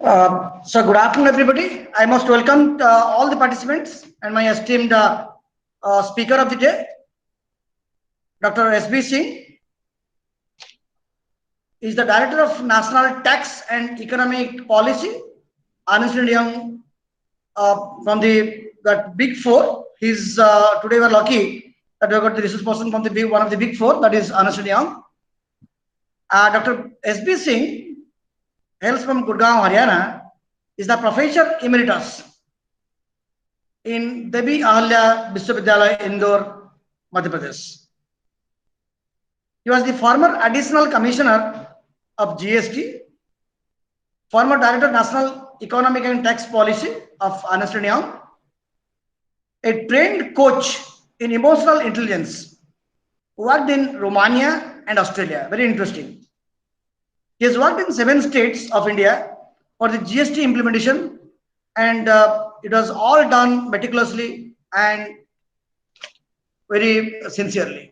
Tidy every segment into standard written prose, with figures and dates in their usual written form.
So good afternoon, everybody. I must welcome all the participants and my esteemed speaker of the day, Dr. S.B. Singh, is the Director of National Tax and Economic Policy, Ernst and Young, from that Big Four. He's today we're lucky that we got the resource person from one of the Big Four, that is Ernst and Young. Dr. S.B. Singh hails from Gurgaon, Haryana, is the Professor Emeritus in Devi Ahalya Vishwavidyalaya, Indore, Madhya Pradesh. He was the former Additional Commissioner of GST, former Director of National Economic and Tax Policy of Ernst & Young, a trained coach in emotional intelligence, worked in Romania and Australia. Very interesting. He has worked in 7 states of India for the GST implementation, and it was all done meticulously and very sincerely.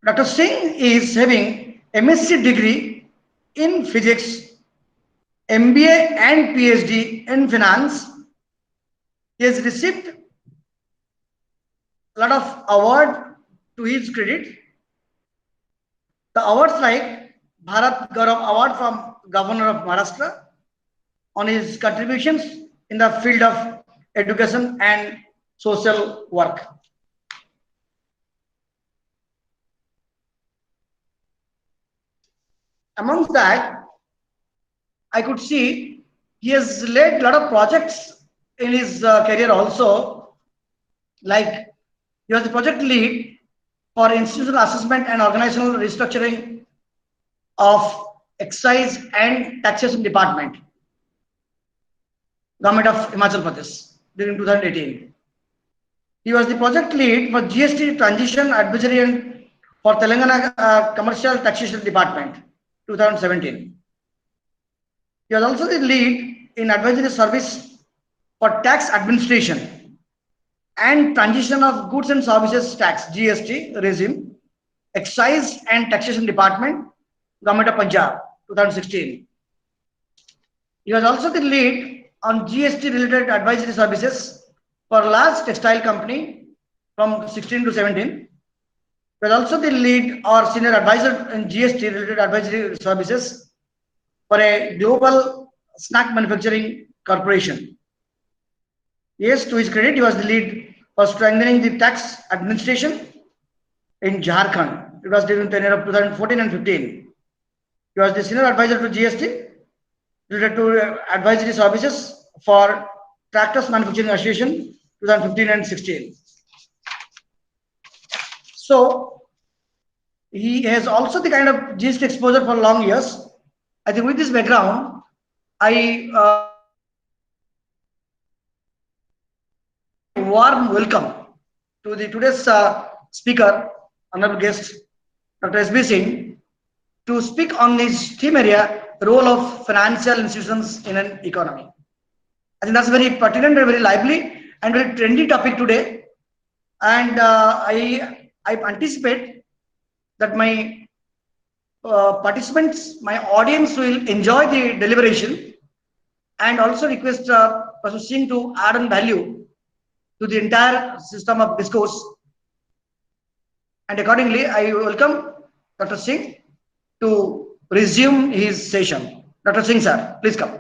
Dr. Singh is having MSc degree in physics, MBA and PhD in finance. He has received a lot of award to his credit. The awards like Bharat Gaurav Award from Governor of Maharashtra on his contributions in the field of education and social work. Amongst that, I could see he has led a lot of projects in his career also, like he was the project lead for institutional assessment and organizational restructuring of excise and taxation department, government of Himachal Pradesh during 2018. He was the project lead for GST transition advisory and for Telangana commercial taxation department 2017. He was also the lead in advisory service for tax administration and transition of goods and services tax GST regime, excise and taxation department, government of Punjab 2016. He was also the lead on GST related advisory services for large textile company from 16 to 17. He was also the lead or senior advisor in GST related advisory services for a global snack manufacturing corporation. Yes, to his credit, he was the lead for strengthening the tax administration in Jharkhand. It was during the tenure of 2014 and 15. He was the senior advisor to GST related to advisory services for Tractors Manufacturing Association 2015 and 16. So he has also the kind of GST exposure for long years. I think with this background, I warm welcome to the today's speaker, honorable guest, Dr. S.B. Singh, to speak on this theme area, role of financial institutions in an economy. I think that's very pertinent and very lively and very trendy topic today. And I anticipate that my participants, my audience will enjoy the deliberation, and also request Professor Singh to add on value to the entire system of discourse. And accordingly, I welcome Dr. Singh to resume his session. Dr. Singh, sir, please come.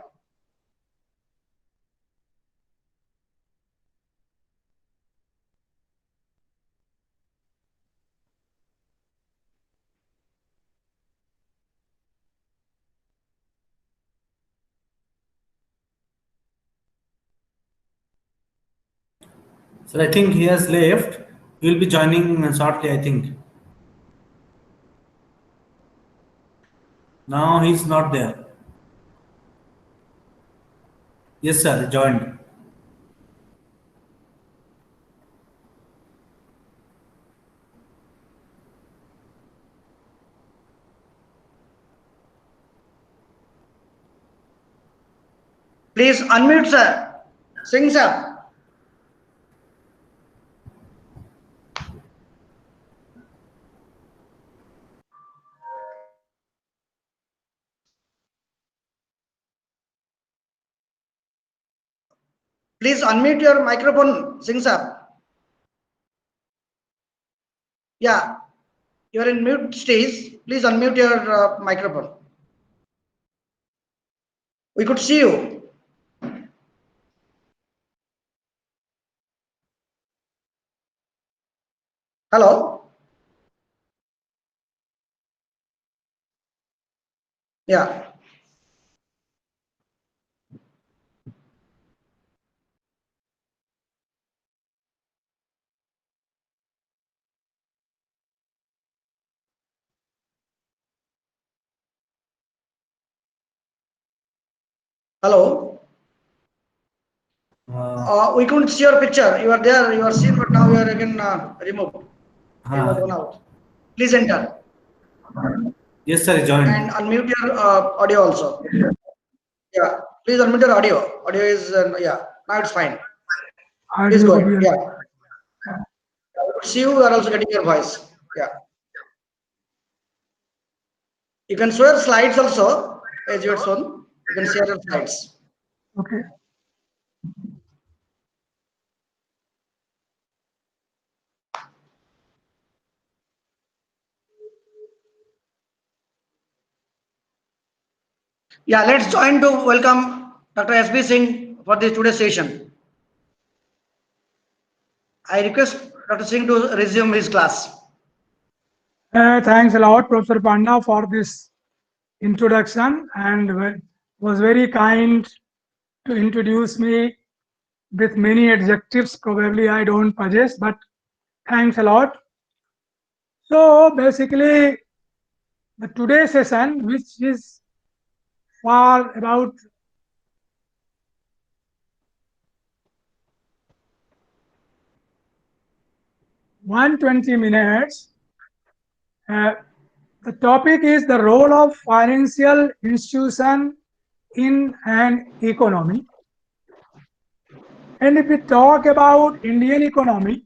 So I think he has left. He will be joining shortly, I think. Now he's not there. Yes, sir, he joined. Please unmute, sir. Singh, sir. Please unmute your microphone, Singh sir. Yeah, you are in mute stage. Please unmute your microphone. We could see you. Hello? Yeah. Hello? We couldn't see your picture. You are there, you are seen, but now you are again removed. You are gone out. Please enter. Yes, sir, joined. And unmute your audio also. Yeah, please unmute your audio. Audio is, yeah, now it's fine. Please go ahead. Yeah. See, you are also getting your voice. Yeah. You can show your slides also, as you had shown. You can share your slides. Okay. Yeah, let's join to welcome Dr. S.B. Singh for this today's session. I request Dr. Singh to resume his class. Thanks a lot, Professor Panda, for this introduction, and was very kind to introduce me with many adjectives. Probably I don't possess, but thanks a lot. So basically, the today's session, which is for about (120 minutes), the topic is the role of financial institution in an economy. And if we talk about Indian economy,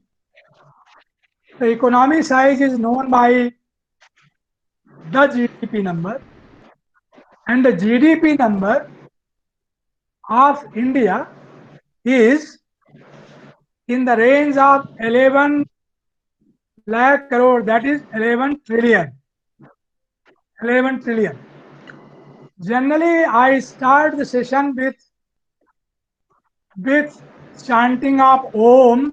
the economy size is known by the GDP number, and the GDP number of India is in the range of 11 lakh crore, that is 11 trillion. 11 trillion. Generally, I start the session with chanting of Om,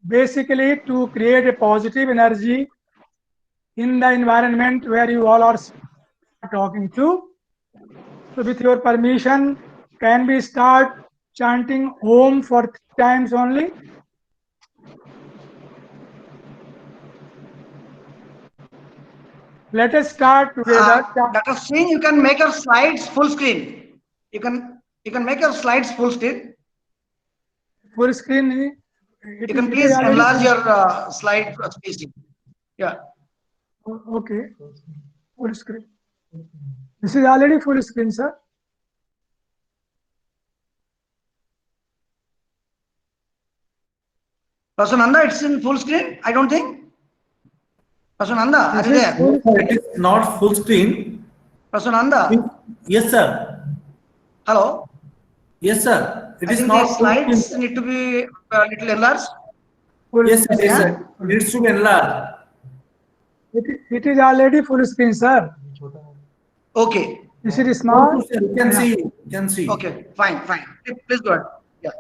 basically to create a positive energy in the environment where you all are talking to. So with your permission, can we start chanting Om for 3 times only? Let us start together. Dr. Singh, you can make your slides full screen. You can make your slides full screen. Full screen. You can please enlarge your slide spacing. Yeah. Okay. Full screen. This is already full screen, sir. Professor Nanda, it's in full screen? I don't think. Professor Nanda, are you there? It is not full screen. Professor Nanda? Yes, sir. Hello? Yes, sir. It is think not the slides need to be a little enlarged. Yes, sir. Yes, sir. It should enlarge. It is already full screen, sir. Okay. This is small. You can see. You can see. Okay, fine. Please go ahead. Yeah.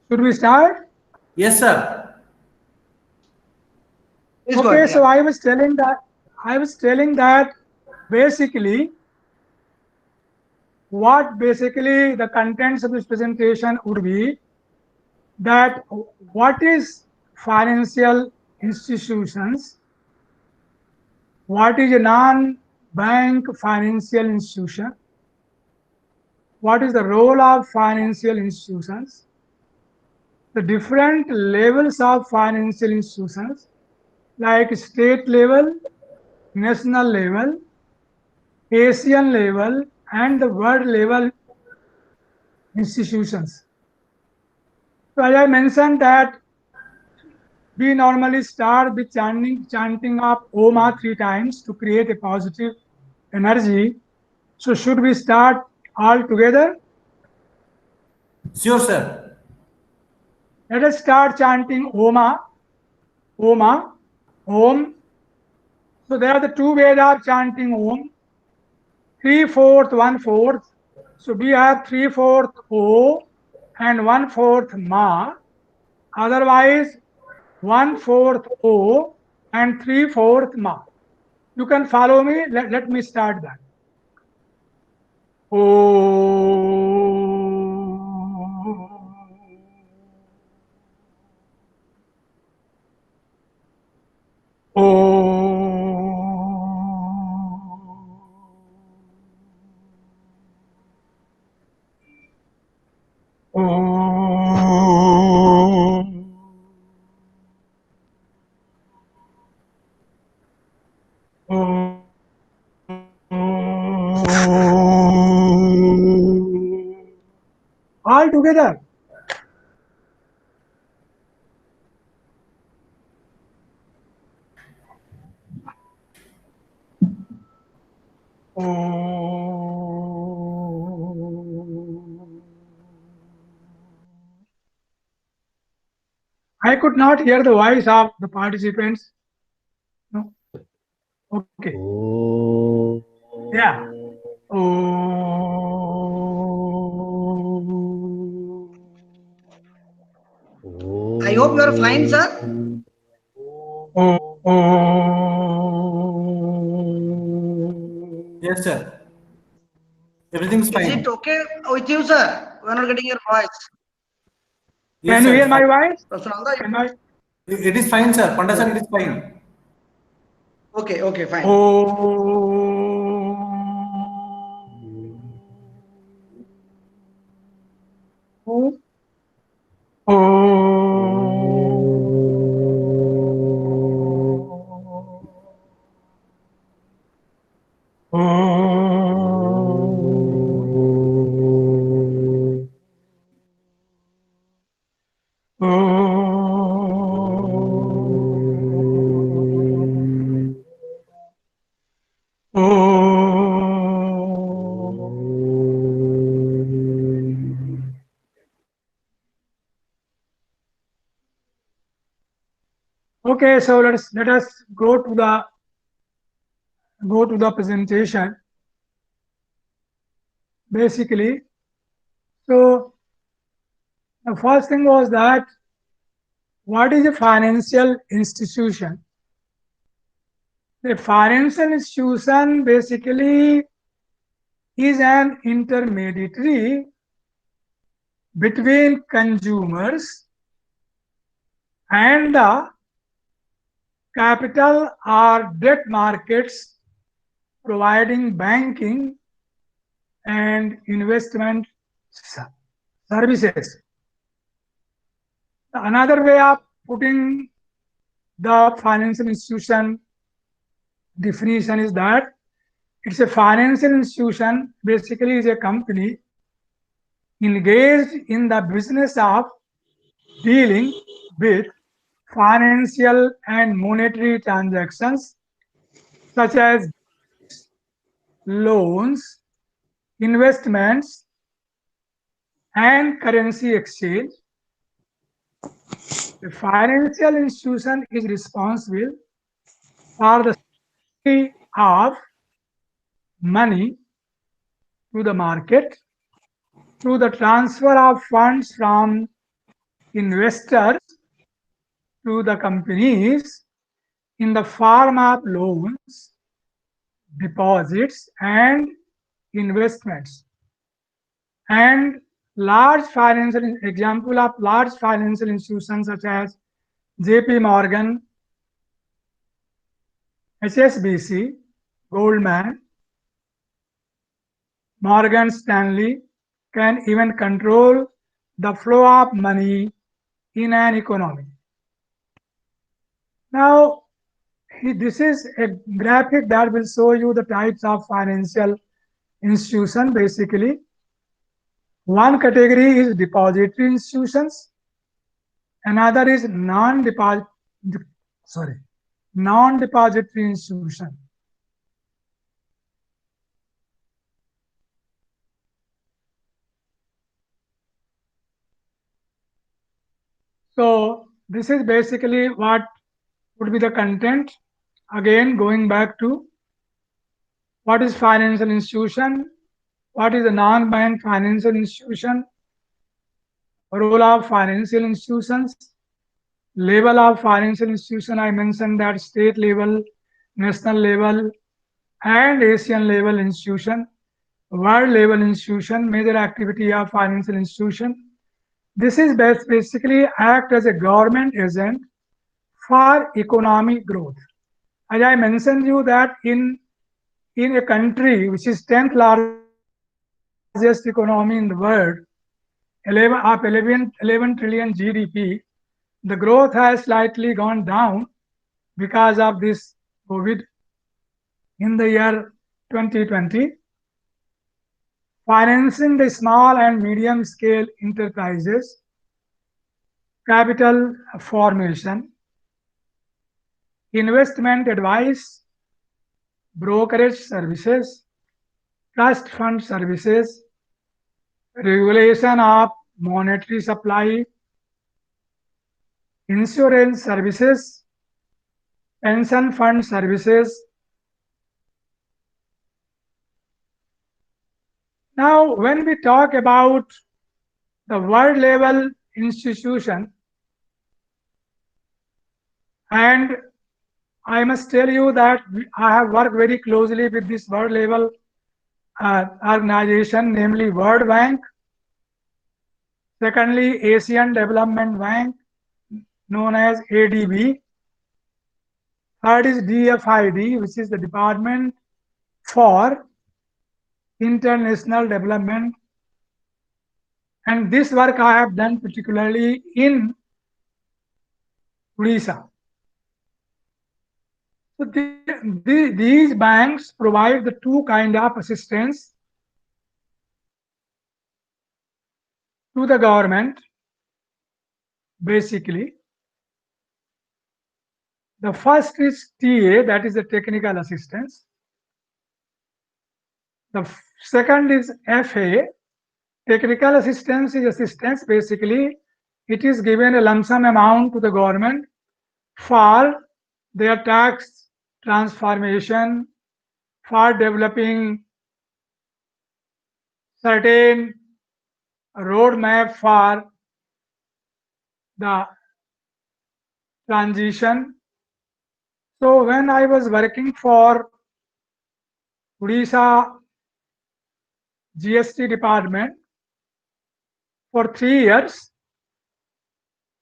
Should we start? Yes, sir. Please go Okay, ahead, so yeah. I was telling that basically what basically the contents of this presentation would be that what is financial institutions, what is a non-bank financial institution, what is the role of financial institutions, the different levels of financial institutions like state level, national level, Asian level, and the world level institutions. So as I mentioned that we normally start with chanting of Om 3 times to create a positive energy. So should we start all together? Sure, sir. Let us start chanting Oma, Oma, Om. So there are the two ways of chanting Om. 3/4, 1/4. So we have 3/4 O and 1/4 Ma. Otherwise, 1/4 O and 3/4 Ma. You can follow me. Let me start that. All together. I could not hear the voice of the participants. No. Okay. Yeah. I hope you are fine, sir. Yes, sir. Everything's Is fine. it okay with you, sir? We are not getting your voice. Yes, Can you sir. hear It's my fine. voice? Prasananda, Can I? It is fine, sir. Panda sir, it is fine. okay, okay, fine. Okay, so let us go to the presentation. Basically, so the first thing was that what is a financial institution? The financial institution basically is an intermediary between consumers and the capital or debt markets, providing banking and investment services. Another way of putting the financial institution definition is that it's a financial institution, basically is a company engaged in the business of dealing with financial and monetary transactions such as loans, investments, and currency exchange. The financial institution is responsible for the supply of money to the market through the transfer of funds from investors to the companies in the form of loans, deposits, and investments. And large financial example of large financial institutions such as JP Morgan, HSBC, Goldman, Morgan Stanley can even control the flow of money in an economy. Now, this is a graphic that will show you the types of financial institution. Basically, one category is depository institutions, another is non-depository institution. So this is basically what would be the content. Again, going back to what is financial institution, what is a non-bank financial institution, role of financial institutions, level of financial institution. I mentioned that state level, national level, and Asian level institution, world level institution, major activity of financial institution. This is basically act as a government agent for economic growth. As I mentioned you that in a country which is 10th largest economy in the world, 11 trillion GDP, the growth has slightly gone down because of this COVID in the year 2020. Financing the small and medium scale enterprises, capital formation, investment advice, brokerage services, trust fund services, regulation of monetary supply, insurance services, pension fund services. Now, when we talk about the world level institution, and I must tell you that I have worked very closely with this world level organization, namely World Bank, secondly Asian Development Bank, known as ADB, third is DFID, which is the Department for International Development, and this work I have done particularly in Odisha. So these banks provide the two kind of assistance to the government. Basically, the first is TA, that is the technical assistance. The second is FA. Technical assistance is assistance. Basically, it is given a lump sum amount to the government for their tax transformation, for developing certain roadmap for the transition. So when I was working for Odisha GST department for 3 years,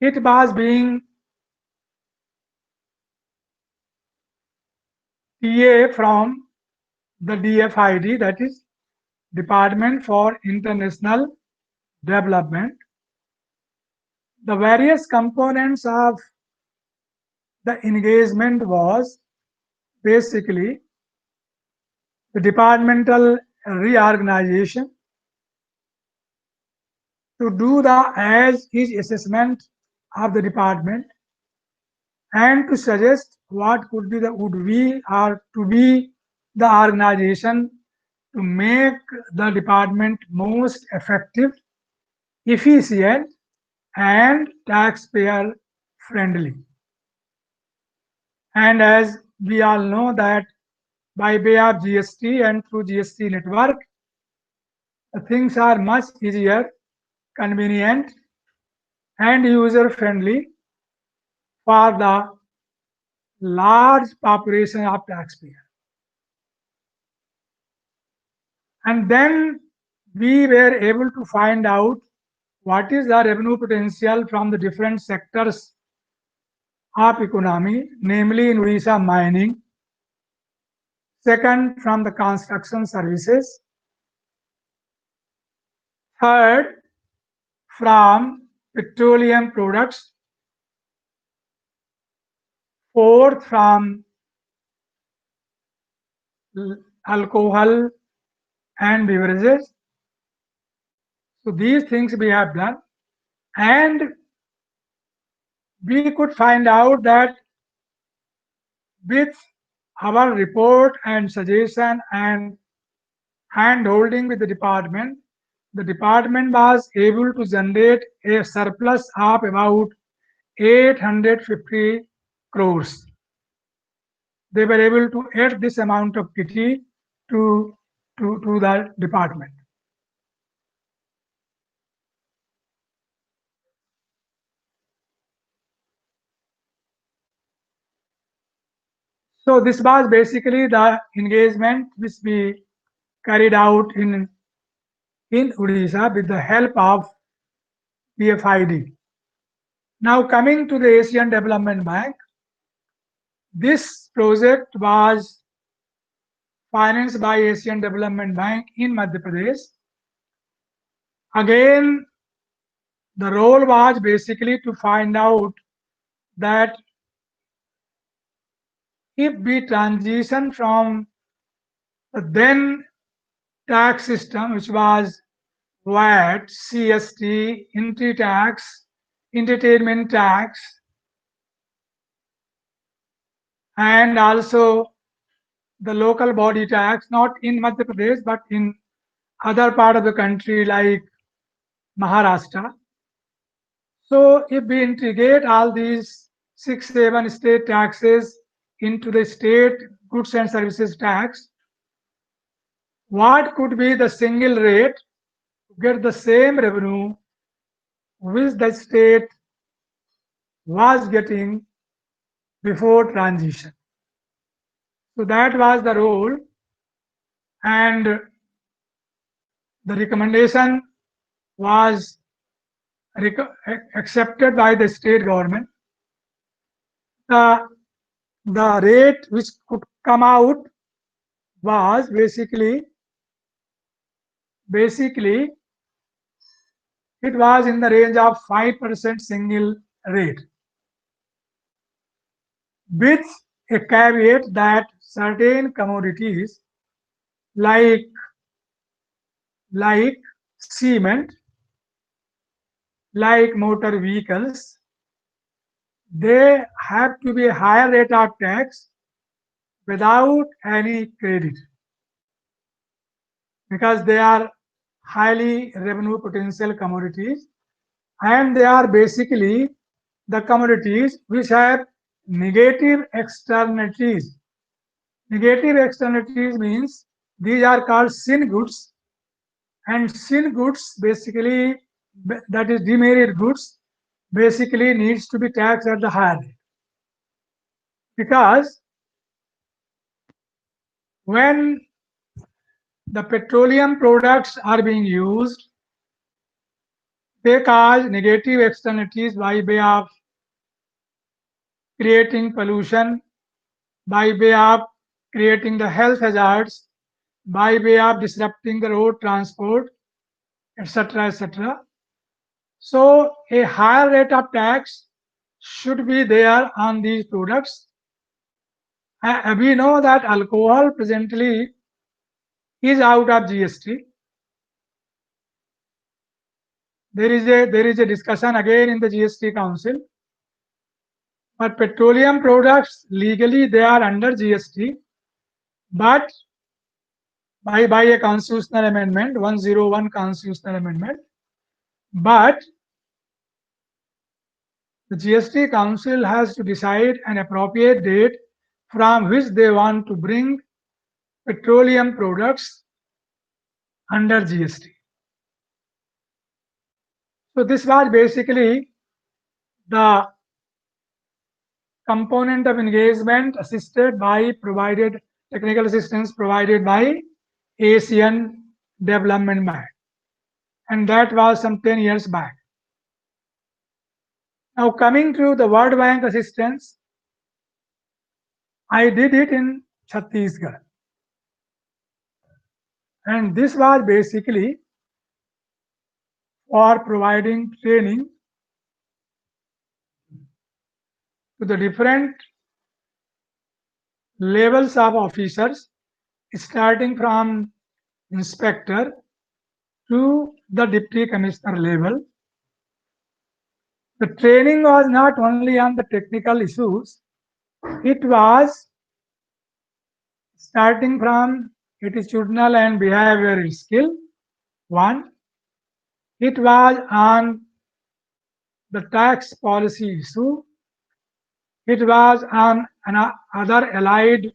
it was being TA from the DFID, that is Department for International Development. The various components of the engagement was basically the departmental reorganization, to do the as-is assessment of the department, and to suggest what could be the would be or to be the organization to make the department most effective, efficient, and taxpayer friendly. And as we all know that by way of GST and through GST network, things are much easier, convenient, and user friendly for the large population of taxpayers. And then we were able to find out what is the revenue potential from the different sectors of economy, namely in Odisha mining, second from the construction services, third from petroleum products, fourth from alcohol and beverages. So these things we have done, and we could find out that with our report and suggestion and hand holding with the department was able to generate a surplus of about 850 crores. They were able to add this amount of kitty to the department. So this was basically the engagement which we carried out in Odisha with the help of PFID. Now coming to the Asian Development Bank, this project was financed by Asian Development Bank in Madhya Pradesh. Again, the role was basically to find out that if we transition from the then tax system, which was VAT, CST, entry tax, entertainment tax, and also the local body tax, not in Madhya Pradesh, but in other part of the country like Maharashtra. So if we integrate all these 6-7 state taxes into the state goods and services tax, what could be the single rate to get the same revenue which the state was getting before transition? So that was the role, and the recommendation was accepted by the state government. The rate which could come out was basically it was in the range of 5% single rate, with a caveat that certain commodities like cement, like motor vehicles, they have to be a higher rate of tax without any credit, because they are highly revenue potential commodities, and they are basically the commodities which have negative externalities. Negative externalities means these are called sin goods, and sin goods basically, that is demerit goods, basically needs to be taxed at the higher rate, because when the petroleum products are being used, they cause negative externalities by way of creating pollution, by way of creating the health hazards, by way of disrupting the road transport, etc., etc. So a higher rate of tax should be there on these products. We know that alcohol presently is out of GST. There is a discussion again in the GST Council, but petroleum products legally they are under GST, but by a constitutional amendment, 101 constitutional amendment, but the GST Council has to decide an appropriate date from which they want to bring petroleum products under GST. So this was basically the component of engagement assisted by technical assistance provided by Asian Development Bank, and that was some 10 years back. Now coming to the World Bank assistance, I did it in Chhattisgarh, and this was basically for providing training to the different levels of officers, starting from inspector to the deputy commissioner level. The training was not only on the technical issues, it was starting from attitudinal and behavioral skill, one. It was on the tax policy issue. It was on other allied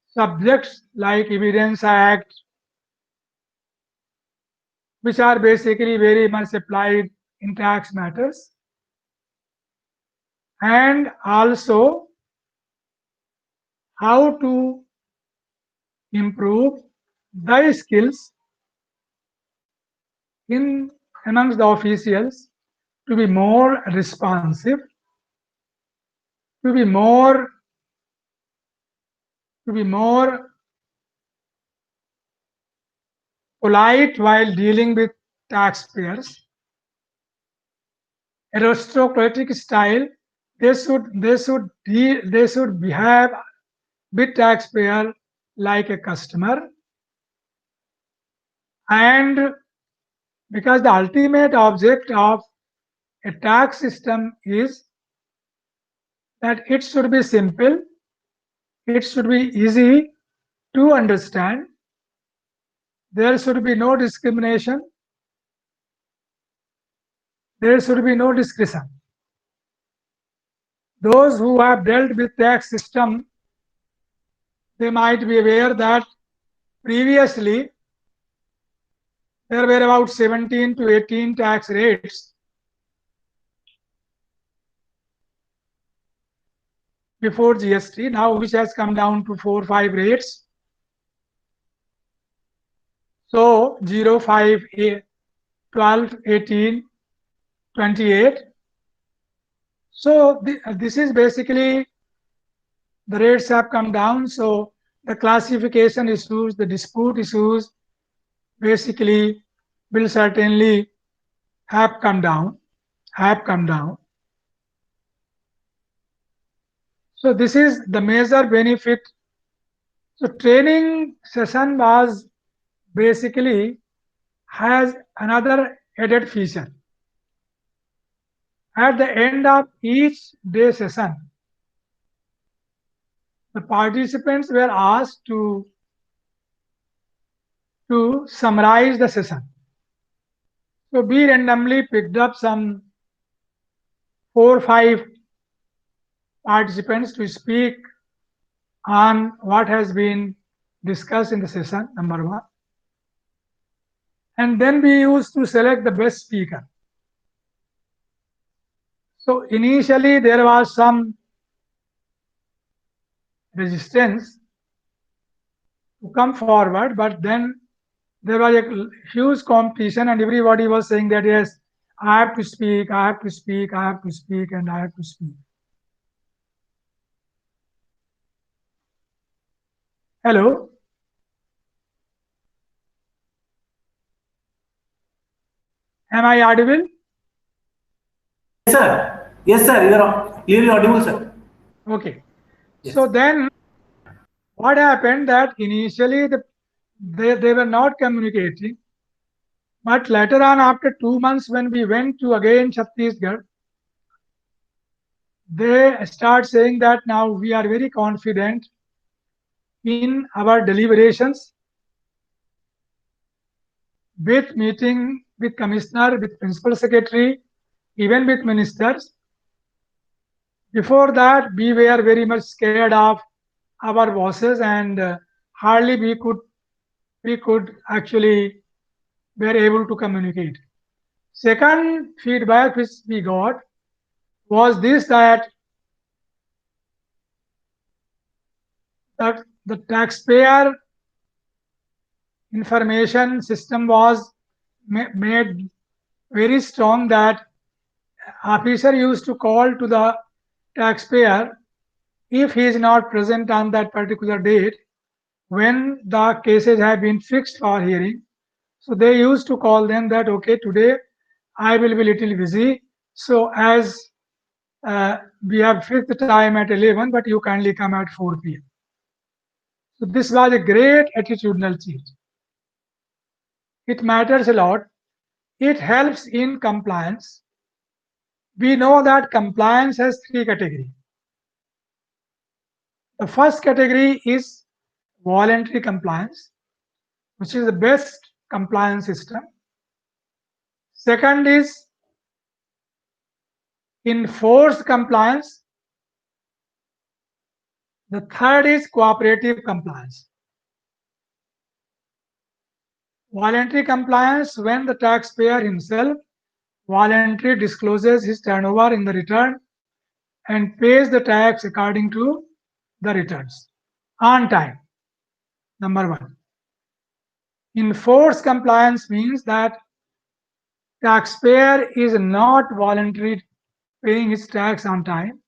subjects like Evidence Act, which are basically very much applied in tax matters, and also how to improve the skills in amongst the officials to be more responsive, to be more polite while dealing with taxpayers. Aristocratic style, they should behave with taxpayer like a customer, and because the ultimate object of a tax system is that it should be simple, it should be easy to understand, there should be no discrimination, there should be no discretion. Those who have dealt with tax system, they might be aware that previously there were about 17 to 18 tax rates before GST, now which has come down to 4 or 5 rates. So 0, 5, 8, 12, 18, 28. So this is basically the rates have come down. So the classification issues, the dispute issues basically will certainly have come down. So this is the major benefit. So training session was basically has another added feature. At the end of each day session, the participants were asked to summarize the session. So we randomly picked up some 4 or 5 participants to speak on what has been discussed in the session, number 1. And then we used to select the best speaker. So initially there was some resistance to come forward, but then there was a huge competition and everybody was saying that yes, I have to speak, I have to speak, I have to speak, and I have to speak. Hello? Am I audible? Yes, sir. Yes, sir. You are clearly audible, sir. Okay. Yes. So then what happened that initially they were not communicating, but later on after 2 months when we went to again Chhattisgarh, they start saying that now we are very confident in our deliberations with meeting with commissioner, with principal secretary, even with ministers. Before that, we were very much scared of our bosses and hardly we could actually were able to communicate. Second feedback which we got was this, that the taxpayer information system was made very strong, that officer used to call to the taxpayer if he is not present on that particular date when the cases have been fixed for hearing. So they used to call them that okay, today I will be little busy, so as we have fixed the time at 11, but you kindly come at 4 p.m. So this was a great attitudinal change. It matters a lot. It helps in compliance. We know that compliance has 3 categories. The first category is voluntary compliance, which is the best compliance system. Second is enforced compliance. The third is cooperative compliance. Voluntary compliance, when the taxpayer himself voluntarily discloses his turnover in the return and pays the tax according to the returns on time. Number one. Enforced compliance means that taxpayer is not voluntarily paying his tax on time.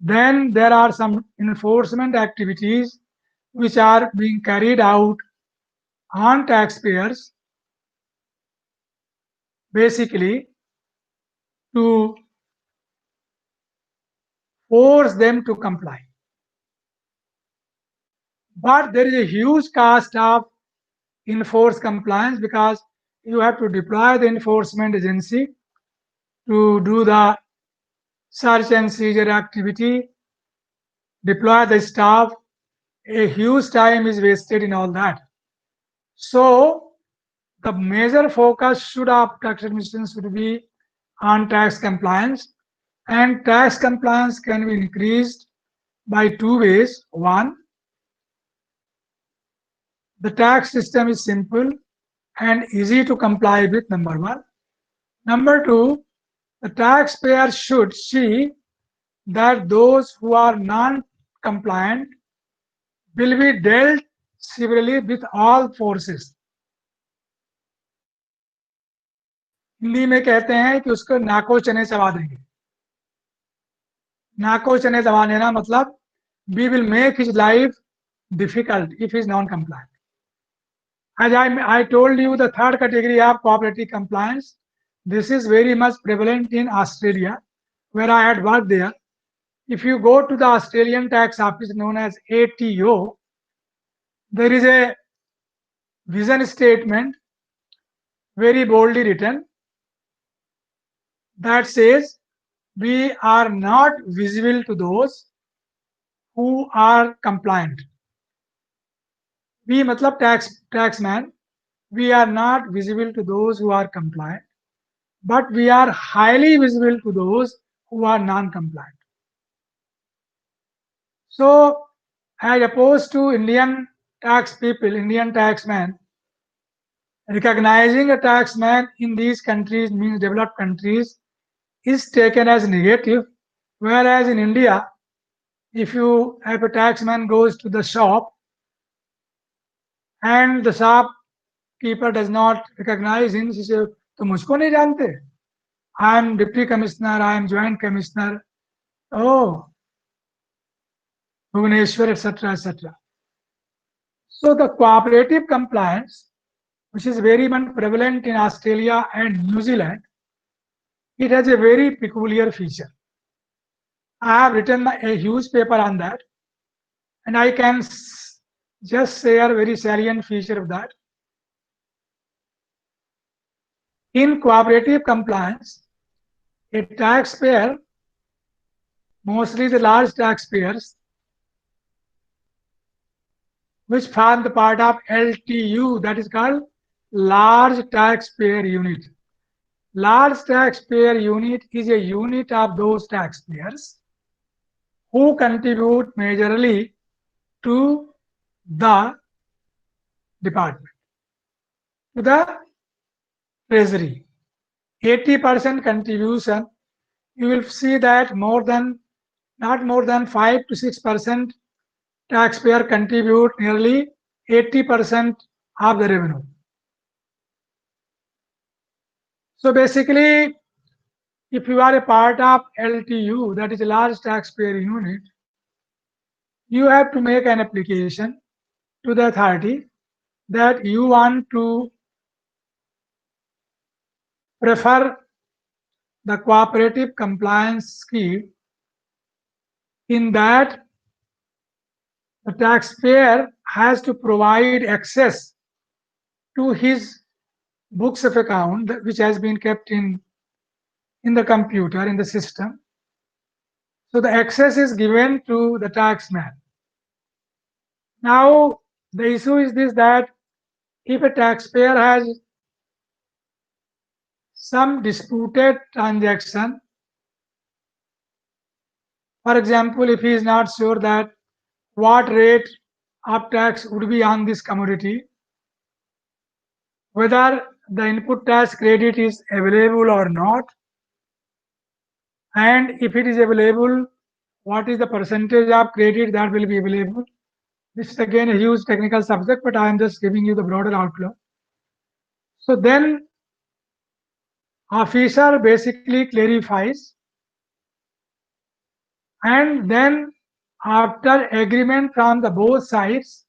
Then there are some enforcement activities which are being carried out on taxpayers, basically to force them to comply. But there is a huge cost of enforced compliance, because you have to deploy the enforcement agency to do the search and seizure activity, deploy the staff. A huge time is wasted in all that. So the major focus should of tax administration should be on tax compliance, and tax compliance can be increased by two ways. One, the tax system is simple and easy to comply with, number one. Number two, the taxpayer should see that those who are non-compliant will be dealt severely with all forces. Hindi में कहते हैं कि उसको नाको चने चबा देंगे. नाको चने चबा देना मतलब we will make his life difficult if he is non-compliant. As I told you, the third category of cooperative compliance, this is very much prevalent in Australia, where I had worked there. If you go to the Australian tax office known as ATO, there is a vision statement very boldly written that says, we are not visible to those who are compliant. We matlab taxman, we are not visible to those who are compliant, but we are highly visible to those who are non-compliant. So as opposed to Indian tax people, Indian taxman, recognizing a taxman in these countries, means developed countries, is taken as negative, whereas in India, if a taxman goes to the shop and the shopkeeper does not recognize him, he says, "To mujhko nahi jante. I am deputy commissioner, I am joint commissioner. Oh, Bhubaneswar, etc., etc." So the cooperative compliance, which is very much prevalent in Australia and New Zealand, it has a very peculiar feature. I have written a huge paper on that, and I can just share a very salient feature of that. In cooperative compliance, a taxpayer, mostly the large taxpayers, which form the part of LTU, that is called large taxpayer unit. Large taxpayer unit is a unit of those taxpayers who contribute majorly to the department, to the treasury. 80% contribution, you will see that not more than 5 to 6% taxpayer contribute nearly 80% of the revenue. So basically, if you are a part of LTU, that is a large taxpayer unit, you have to make an application to the authority that you want to prefer the cooperative compliance scheme, in that the taxpayer has to provide access to his books of account, which has been kept in the computer, in the system. So the access is given to the taxman. Now the issue is this, that if a taxpayer has some disputed transaction For example, if he is not sure that what rate of tax would be on this commodity, whether the input tax credit is available or not, and if it is available, what is the percentage of credit that will be available. This is again a huge technical subject, but I am just giving you the broader outline. So then officer basically clarifies, and then after agreement from the both sides,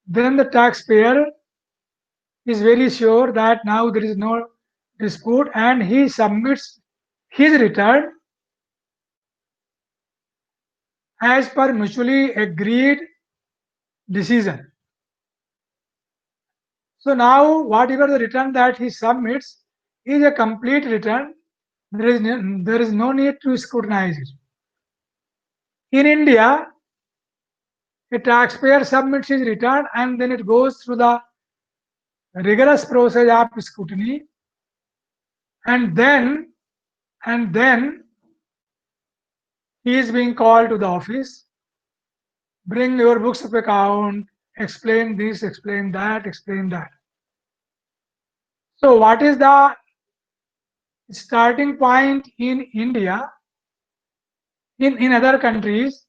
then the taxpayer is very sure that now there is no dispute, and he submits his return as per mutually agreed decision. So now whatever the return that he submits is a complete return. There is no need to scrutinize it. In India, a taxpayer submits his return and then it goes through the rigorous process of scrutiny, and then he is being called to the office. Bring your books of account, explain this, explain that, explain that. So what is the starting point in India? In other countries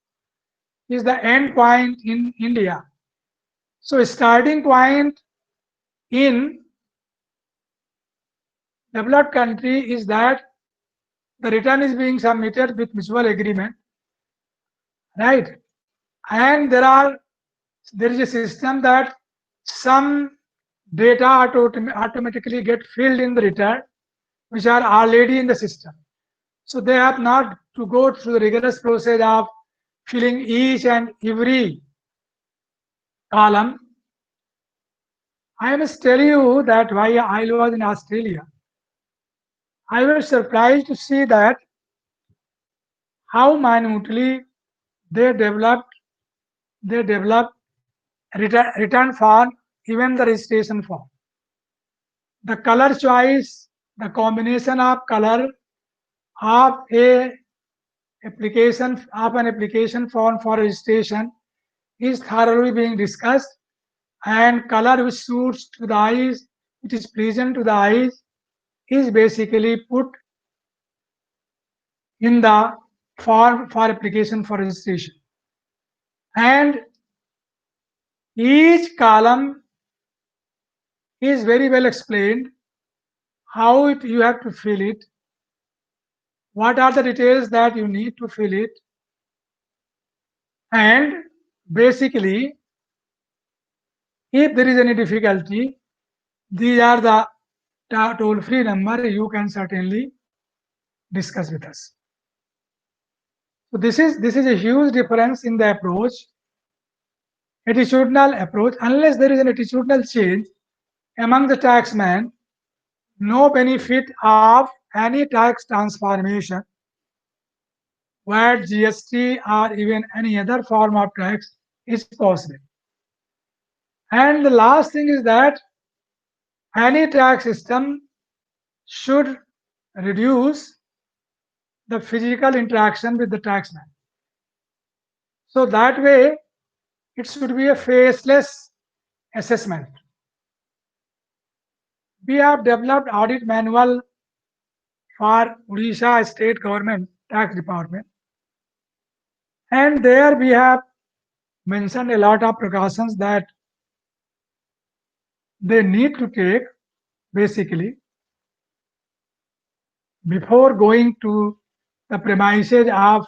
is the end point in India. So starting point in developed country is that the return is being submitted with mutual agreement, right? And there is a system that some data automatically get filled in the return, which are already in the system. So they have not to go through the rigorous process of filling each and every column. I must tell you that while I was in Australia, I was surprised to see that how minutely they developed return form, even the registration form. The color choice, the combination of color of an application form for registration is thoroughly being discussed, and color which suits to the eyes, it is pleasant to the eyes, is basically put in the form for application for registration. And each column is very well explained, how you have to fill it, what are the details that you need to fill it, and basically if there is any difficulty, these are the toll-free number, you can certainly discuss with us. So this is a huge difference in the approach, attitudinal approach. Unless there is an attitudinal change among the taxman, no benefit of any tax transformation, VAT, GST, or even any other form of tax is possible. And the last thing is that any tax system should reduce the physical interaction with the taxman. So that way, it should be a faceless assessment. We have developed audit manual for Odisha state government tax department, and there we have mentioned a lot of precautions that they need to take basically before going to the premises of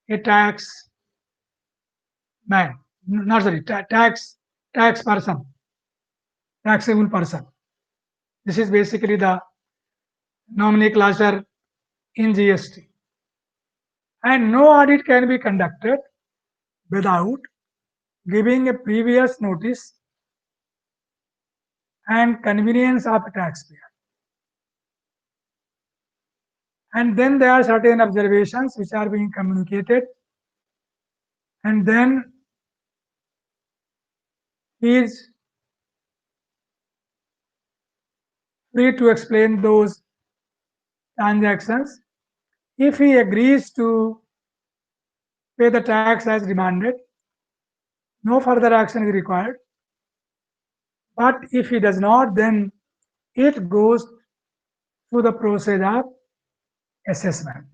a tax man, not sorry, tax person, taxable person. This is basically the nomenclature in GST. And no audit can be conducted without giving a previous notice and convenience of a taxpayer. And then there are certain observations which are being communicated, and then he is free to explain those transactions. If he agrees to pay the tax as demanded. No further action is required. But if he does not, then it goes through the process of assessment.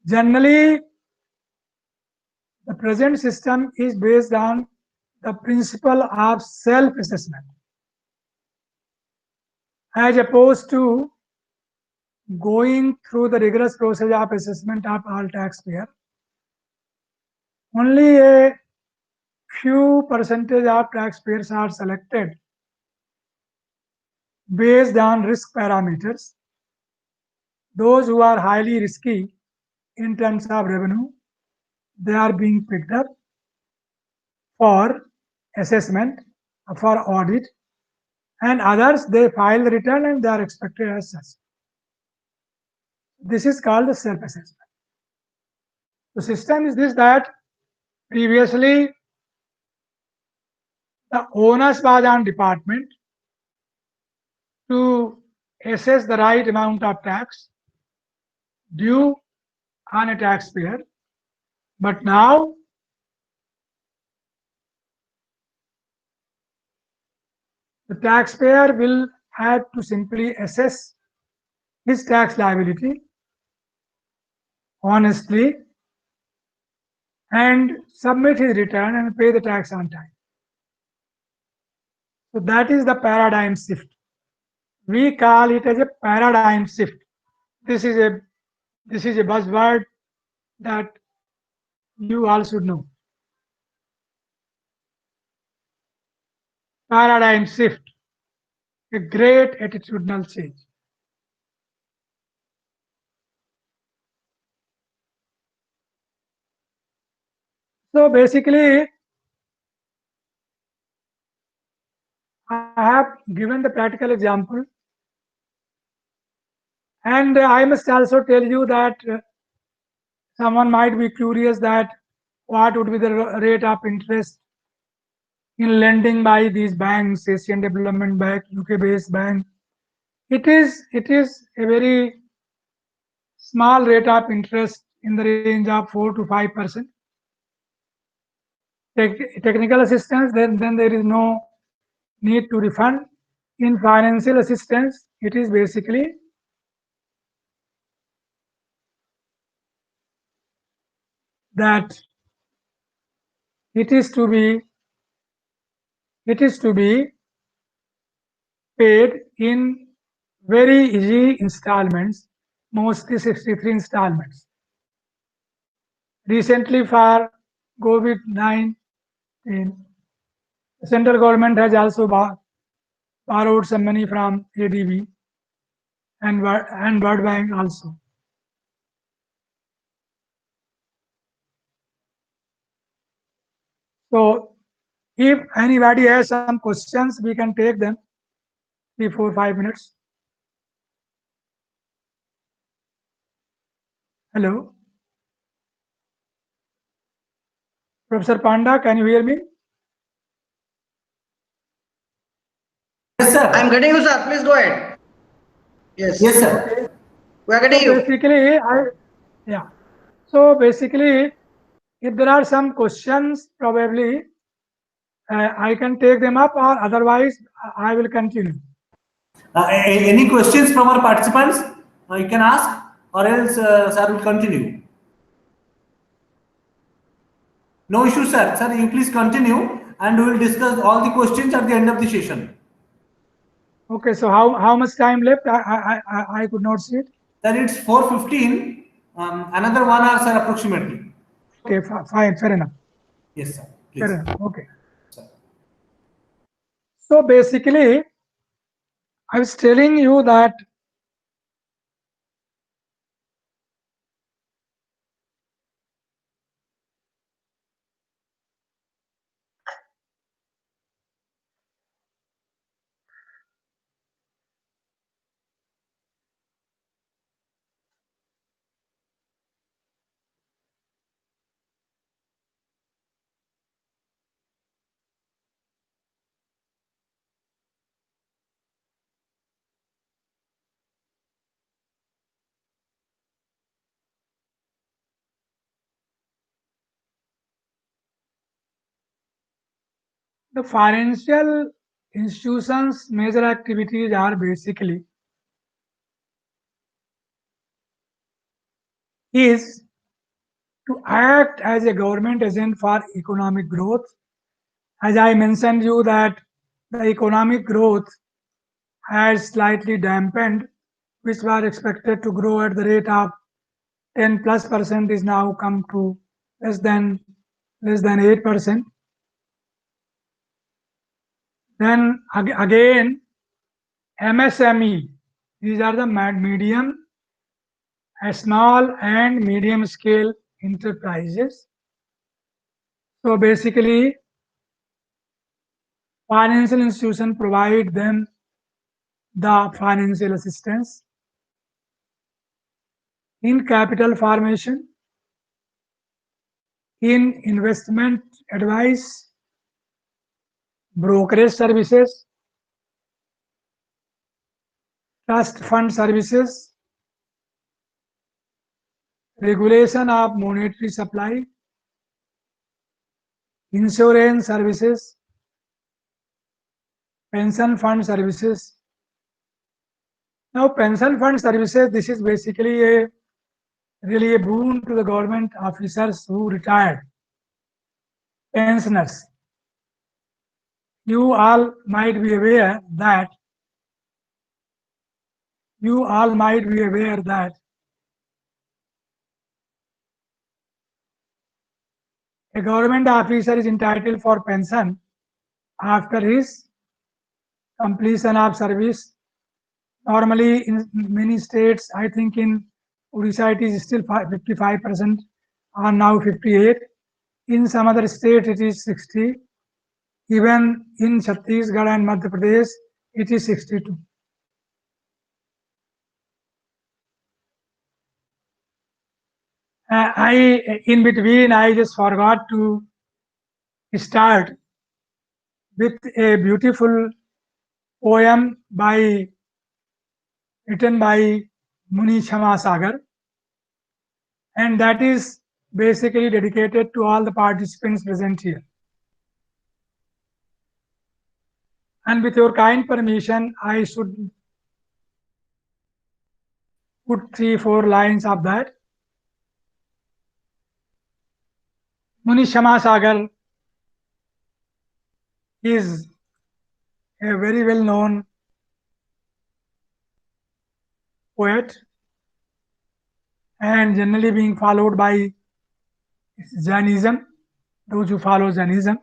Generally, the present system is based on the principle of self-assessment, as opposed to going through the rigorous process of assessment of all taxpayers. Only a few percentage of taxpayers are selected based on risk parameters. Those who are highly risky in terms of revenue, they are being picked up for assessment, for audit, and others, they file the return and they are expected as such. This is called the self-assessment. The system is this, that previously the onus was on department to assess the right amount of tax due on a taxpayer. But now the taxpayer will have to simply assess his tax liability honestly and submit his return and pay the tax on time. So that is the paradigm shift. We call it as a paradigm shift. This is a buzzword that you all should know. Paradigm shift, a great attitudinal change. So basically, I have given the practical example, and I must also tell you that someone might be curious that what would be the rate of interest in lending by these banks, Asian Development Bank, UK-based bank. It is a very small rate of interest in the range of 4 to 5%. Technical assistance, then there is no need to refund. In financial assistance, it is basically that it is to be paid in very easy installments, mostly 63 installments. Recently, for COVID-19, the central government has also borrowed some money from ADB and World Bank also. So if anybody has some questions, we can take them 3, 4, 5 minutes. Hello. Professor Panda, can you hear me? Yes, sir. I'm getting you, sir. Please go ahead. Yes. Yes, sir. We are getting you. Basically, So basically, if there are some questions, probably I can take them up, or otherwise I will continue. Any questions from our participants? You can ask, or else sir will continue. No issue, sir. Sir, you please continue, and we will discuss all the questions at the end of the session. Okay, so how much time left? I could not see it. Sir, it's 4:15. Another 1 hour, sir, approximately. Okay, fine, fair enough. Yes, sir. Please. Fair enough. Okay. Sir. So basically, I was telling you that The financial institutions' major activities are basically is to act as a government agent for economic growth. As I mentioned you that the economic growth has slightly dampened, which was expected to grow at the rate of 10+% is now come to less than 8%. Then again, MSME, these are the medium, small and medium scale enterprises. So basically, financial institutions provide them the financial assistance in capital formation, in investment advice, brokerage services, trust fund services, regulation of monetary supply, insurance services, pension fund services. Now, pension fund services, this is basically really a boon to the government officers who retired, pensioners. You all might be aware that a government officer is entitled for pension after his completion of service. Normally, in many states, I think in Odisha it is still 55%, or now 58. In some other states it is 60. Even in Chhattisgarh and Madhya Pradesh, it is 62. In between, I just forgot to start with a beautiful poem written by Muni Kshama Sagar, and that is basically dedicated to all the participants present here. And with your kind permission, I should put 3-4 lines of that. Muni Kshama Sagar is a very well-known poet and generally being followed by Jainism, those who follow Jainism.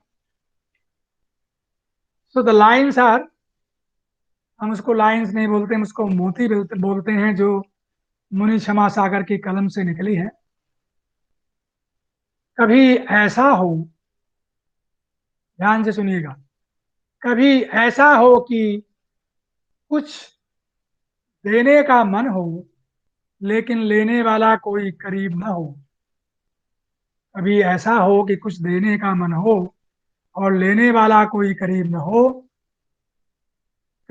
So the lines are, हम उसको lines नहीं बोलते, हम उसको मोती बोलते हैं, जो मुनि क्षमा सागर की कलम से निकली है. कभी ऐसा हो, ध्यान से सुनिएगा, कभी ऐसा हो कि कुछ देने का मन हो लेकिन लेने वाला कोई करीब ना हो. कभी ऐसा हो कि कुछ देने का मन हो और लेने वाला कोई करीब न हो.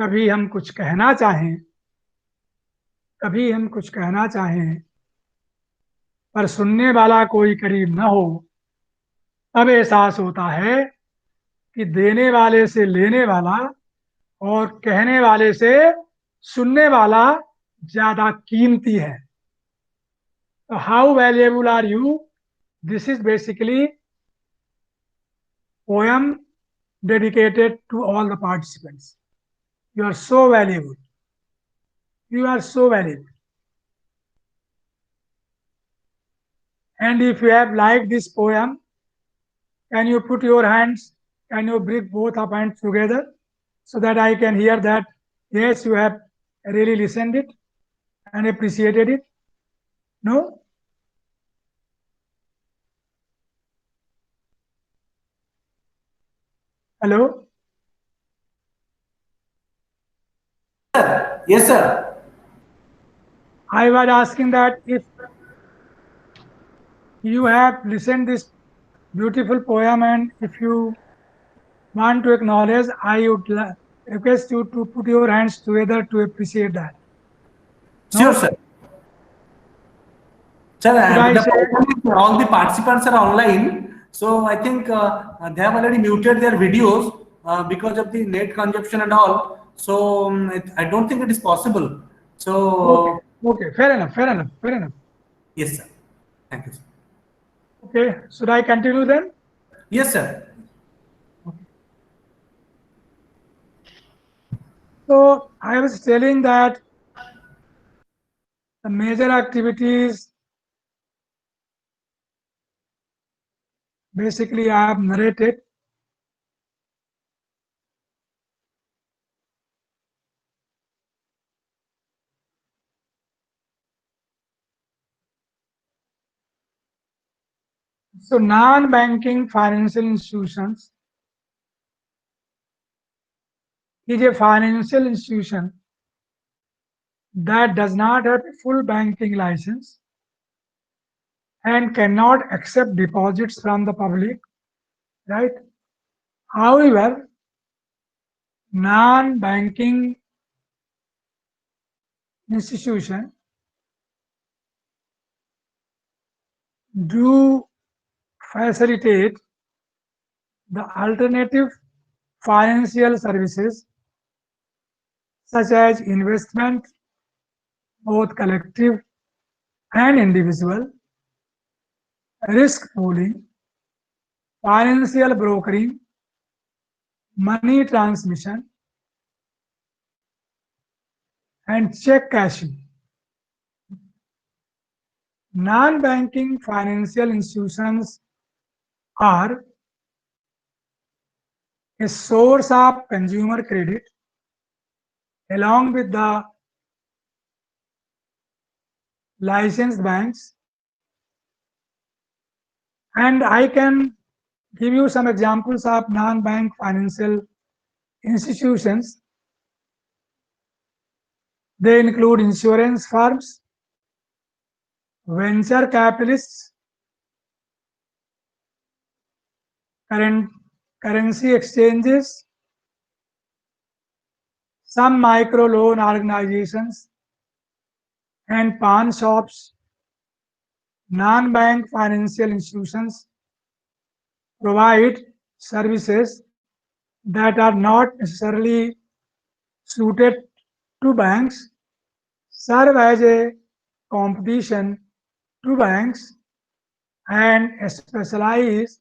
कभी हम कुछ कहना चाहें, पर सुनने वाला कोई करीब न हो. तब एहसास होता है कि देने वाले से लेने वाला और कहने वाले से सुनने वाला ज्यादा कीमती है. तो how valuable are you? This is basically poem dedicated to all the participants. You are so valuable. You are so valuable. And if you have liked this poem, can you put your hands, can you bring both of hands together so that I can hear that, yes, you have really listened it and appreciated it? No? Hello? Yes, sir. I was asking that if you have listened this beautiful poem and if you want to acknowledge, I would request you to put your hands together to appreciate that. Sure, sir. Sir, all the participants are online, so I think they have already muted their videos. because of the net consumption and all. So I don't think it is possible. So Okay, okay, fair enough, fair enough, fair enough. yes, sir. Thank you, sir. Okay, should I continue then? Yes, sir. So I was telling that the major activities, basically I have narrated. So non-banking financial institutions is a financial institution that does not have a full banking license and cannot accept deposits from the public, right? However, non-banking institution do facilitate the alternative financial services such as investment, both collective and individual, risk pooling, financial brokering, money transmission, and check cashing. Non-banking financial institutions are a source of consumer credit along with the licensed banks. And I can give you some examples of non-bank financial institutions. They include insurance firms, venture capitalists, currency exchanges, some micro loan organizations, and pawn shops. Non-bank financial institutions provide services that are not necessarily suited to banks, serve as a competition to banks, and specialize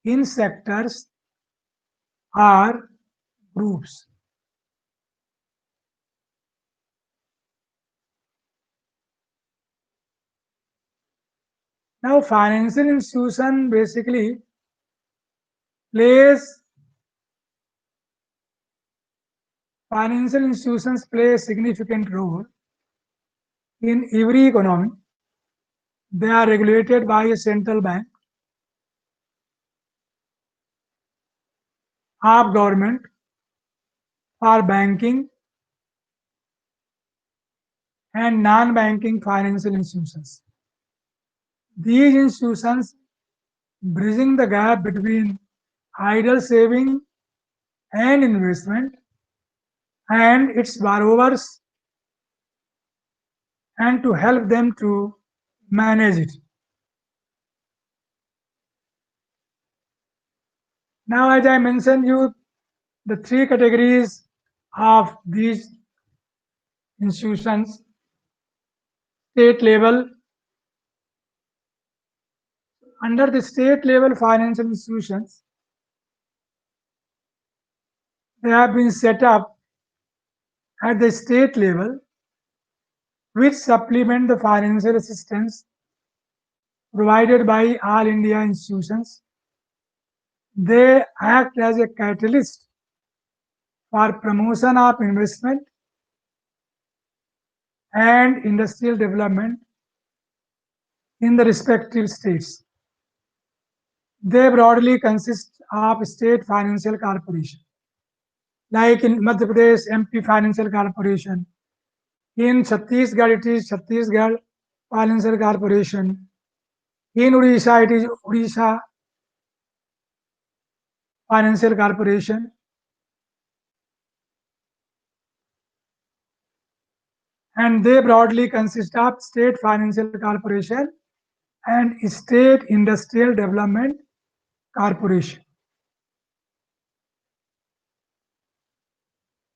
in sectors or groups. Now, financial institution basically plays financial institutions play a significant role in every economy. They are regulated by a central bank of government for banking and non-banking financial institutions. These institutions bridging the gap between idle saving and investment and its borrowers and to help them to manage it. Now, as I mentioned you, the three categories of these institutions: state level. Under the state level financial institutions, they have been set up at the state level which supplement the financial assistance provided by all India institutions. They act as a catalyst for promotion of investment and industrial development in the respective states. They broadly consist of state financial corporation, like in Madhya Pradesh, MP Financial Corporation. In Chhattisgarh, it is Chhattisgarh Financial Corporation. In Odisha, it is Odisha Financial Corporation. And they broadly consist of state financial corporation and state industrial development corporation.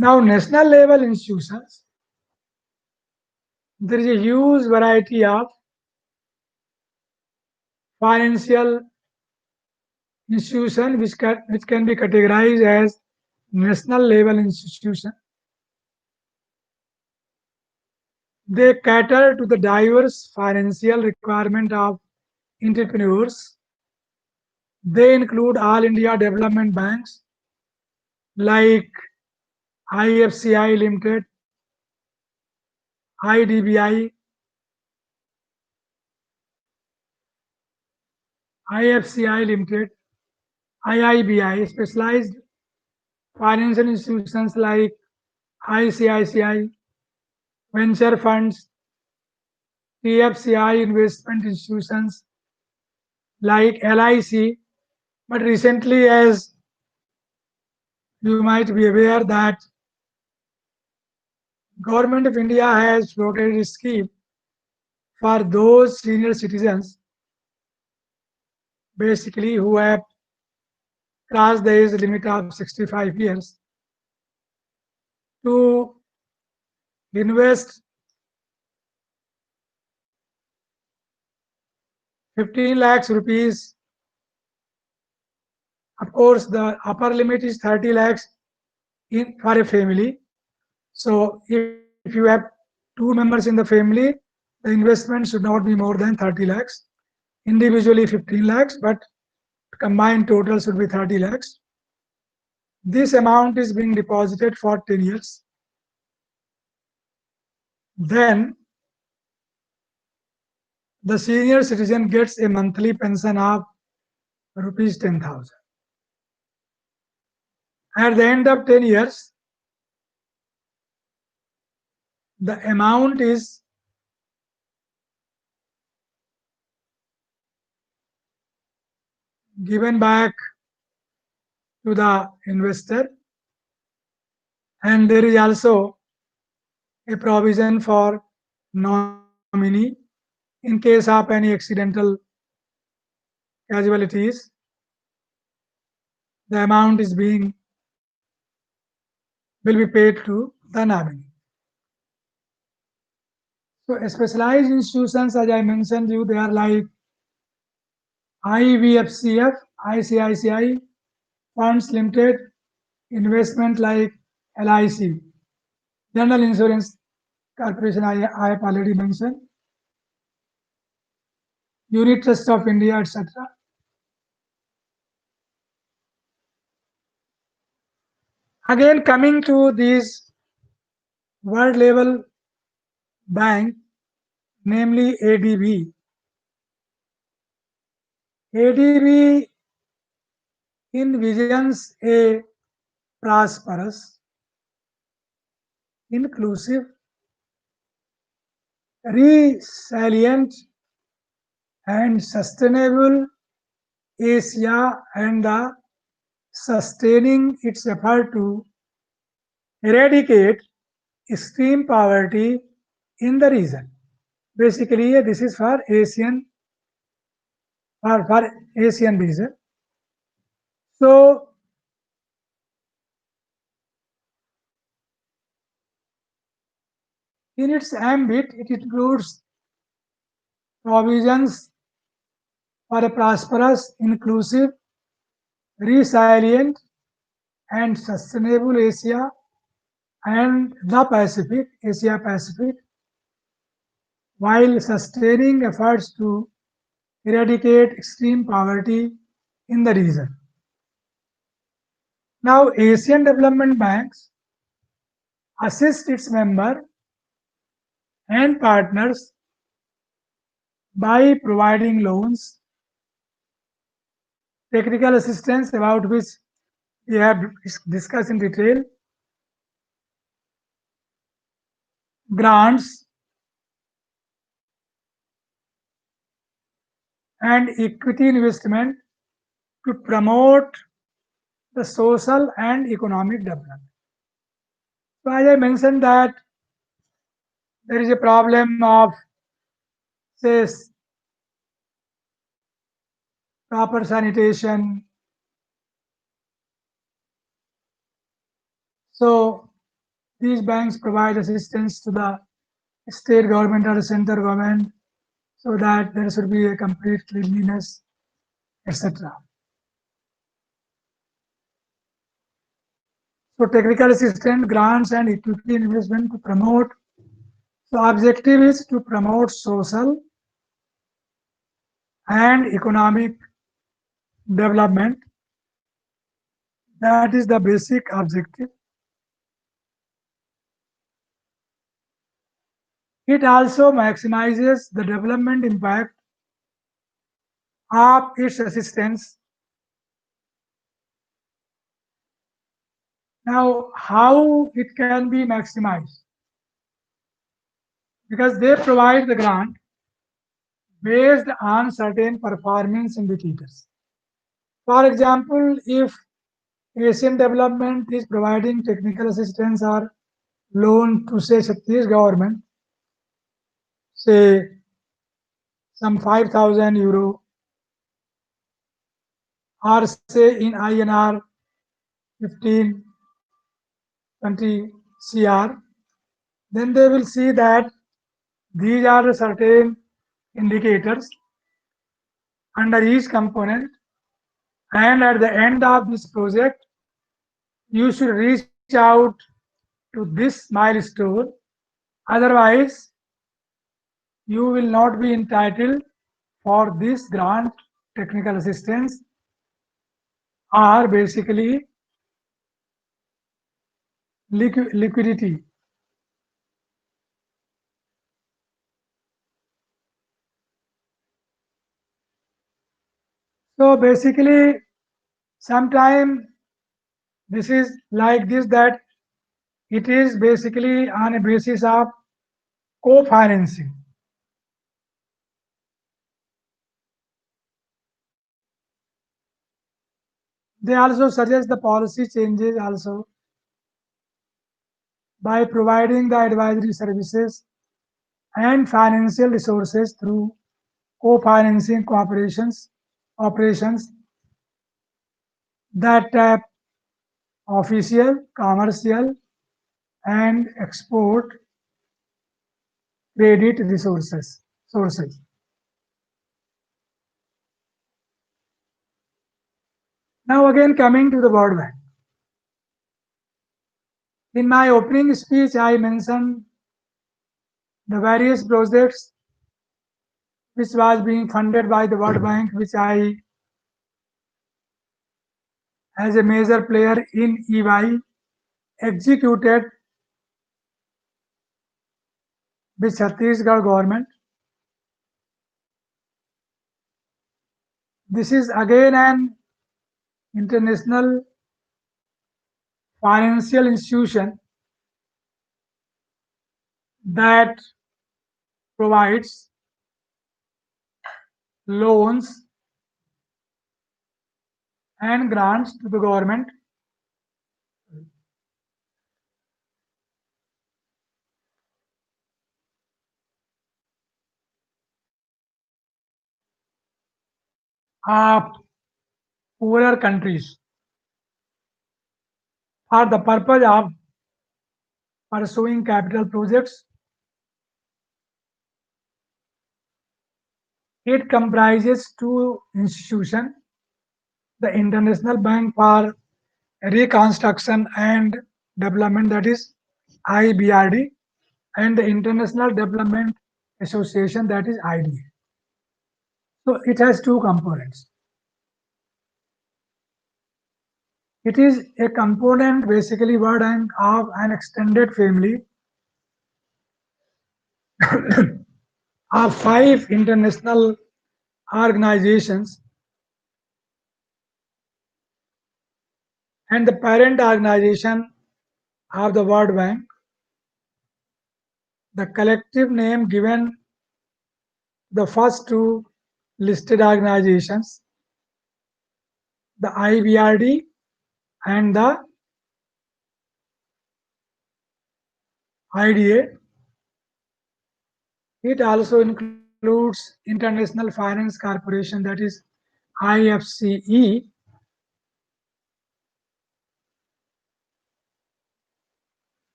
Now, national level institutions, there is a huge variety of financial institutions which can be categorized as national level institutions. They cater to the diverse financial requirement of entrepreneurs. They include all India development banks like IFCI Limited, IDBI, IFCI Limited, IIBI, specialized financial institutions like ICICI, venture funds, TFCI investment institutions like LIC. But recently, as you might be aware that Government of India has floated a scheme for those senior citizens basically who have crossed the age limit of 65 years to invest 15 lakhs rupees. Of course, the upper limit is 30 lakhs for a family. So if you have 2 members in the family, the investment should not be more than 30 lakhs. Individually 15 lakhs, but combined total should be 30 lakhs. This amount is being deposited for 10 years. Then the senior citizen gets a monthly pension of rupees 10,000. At the end of 10 years, the amount is given back to the investor, and there is also a provision for nominee in case of any accidental casualties. The amount will be paid to the nominee. So specialized institutions, as I mentioned you, they are like IVFCF, ICICI, Funds Limited, investment like LIC, General Insurance Corporation, I have already mentioned, Unit Trust of India, etc. Again, coming to these world level bank, namely ADB. ADB envisions a prosperous, inclusive, resilient, and sustainable Asia, and the sustaining its effort to eradicate extreme poverty in the region. Basically, this is for Asian region. So in its ambit, it includes provisions for a prosperous, inclusive, resilient, and sustainable Asia and the Pacific, Asia Pacific, while sustaining efforts to eradicate extreme poverty in the region. Now, Asian development banks assist its members and partners by providing loans, technical assistance about which we have discussed in detail, grants, and equity investment to promote the social and economic development. So as I mentioned that there is a problem of, say, proper sanitation. So these banks provide assistance to the state government or the central government so that there should be a complete cleanliness, etc. So technical assistance, grants and equity investment to promote. So objective is to promote social and economic development. That is the basic objective. It also maximizes the development impact of its assistance. Now, how it can be maximized? Because they provide the grant based on certain performance indicators. For example, if Asian Development is providing technical assistance or loan to say Chhattisgarh government, say some 5,000 euro, or say in INR 15, 20 CR, then they will see that these are the certain indicators under each component, and at the end of this project, you should reach out to this milestone. Otherwise, you will not be entitled for this grant technical assistance, or basically liquidity. So basically, sometimes this is like this, that it is basically on a basis of co-financing. They also suggest the policy changes also by providing the advisory services and financial resources through co-financing operations that tap official, commercial, and export credit sources. Now again coming to the World Bank. In my opening speech, I mentioned the various projects which was being funded by the World Bank, which I, as a major player in EY, executed with Chhattisgarh government. This is again an international financial institution that provides loans and grants to the government. Of poorer countries for the purpose of pursuing capital projects. It comprises two institutions: the International Bank for Reconstruction and Development, that is IBRD, and the International Development Association, that is IDA. So it has two components. It is a component, basically World Bank, of an extended family of 5 international organizations, and the parent organization of the World Bank, the collective name given the first two listed organizations, the IBRD and the IDA. It also includes International Finance Corporation, that is IFCE,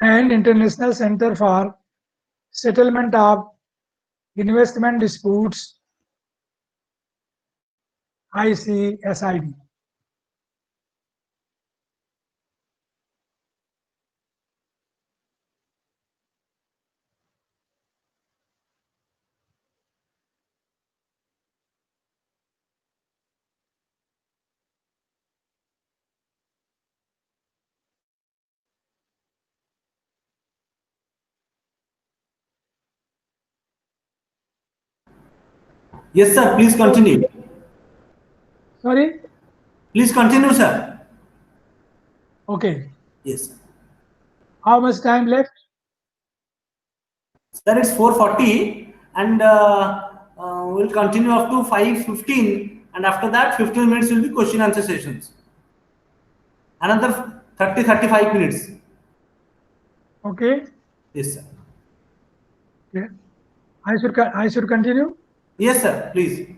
and International Center for Settlement of Investment Disputes, ICSID. Yes, sir. Please continue. Sorry? Please continue, sir. Okay. Yes, sir. How much time left? Sir, it's 4:40, and we'll continue up to 5:15, and after that, 15 minutes will be question answer sessions. Another 30-35 minutes. Okay. Yes, sir. Okay. I should continue. Yes, sir. Please.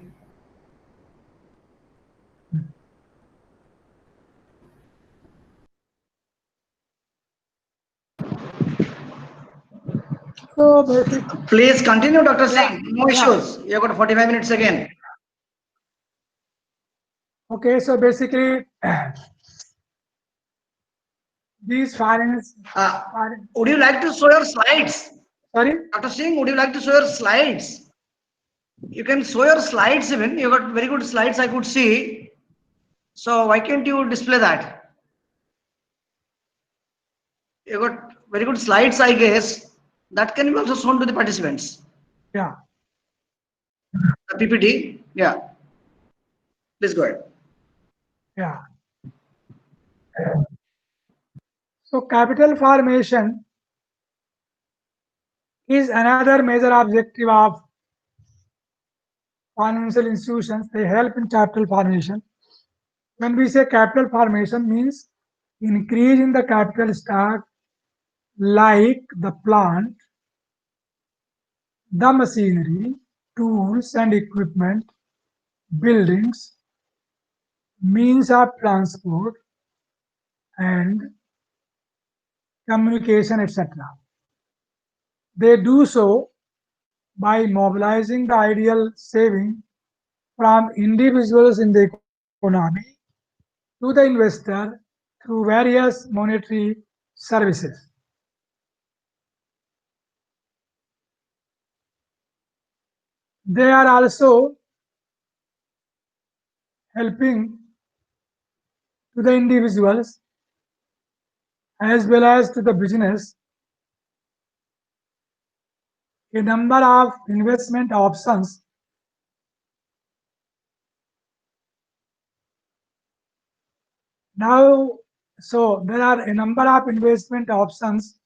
So basically, Please continue, Dr. Singh. No yeah. issues. You got 45 minutes again. Okay, so basically, these finance. Would you like to show your slides? Sorry? Dr. Singh, would you like to show your slides? You can show your slides even. You got very good slides I could see. So why can't you display that? You got very good slides, I guess. That can be also shown to the participants. Yeah. The PPT. Yeah. Please go ahead. Yeah. So capital formation is another major objective of financial institutions. They help in capital formation. When we say capital formation means increase in the capital stock like the plant, the machinery, tools and equipment, buildings, means of transport and communication, etc. They do so by mobilizing the ideal saving from individuals in the economy to the investor through various monetary services. They are also helping to the individuals as well as to the business a number of investment options now. So there are a number of investment options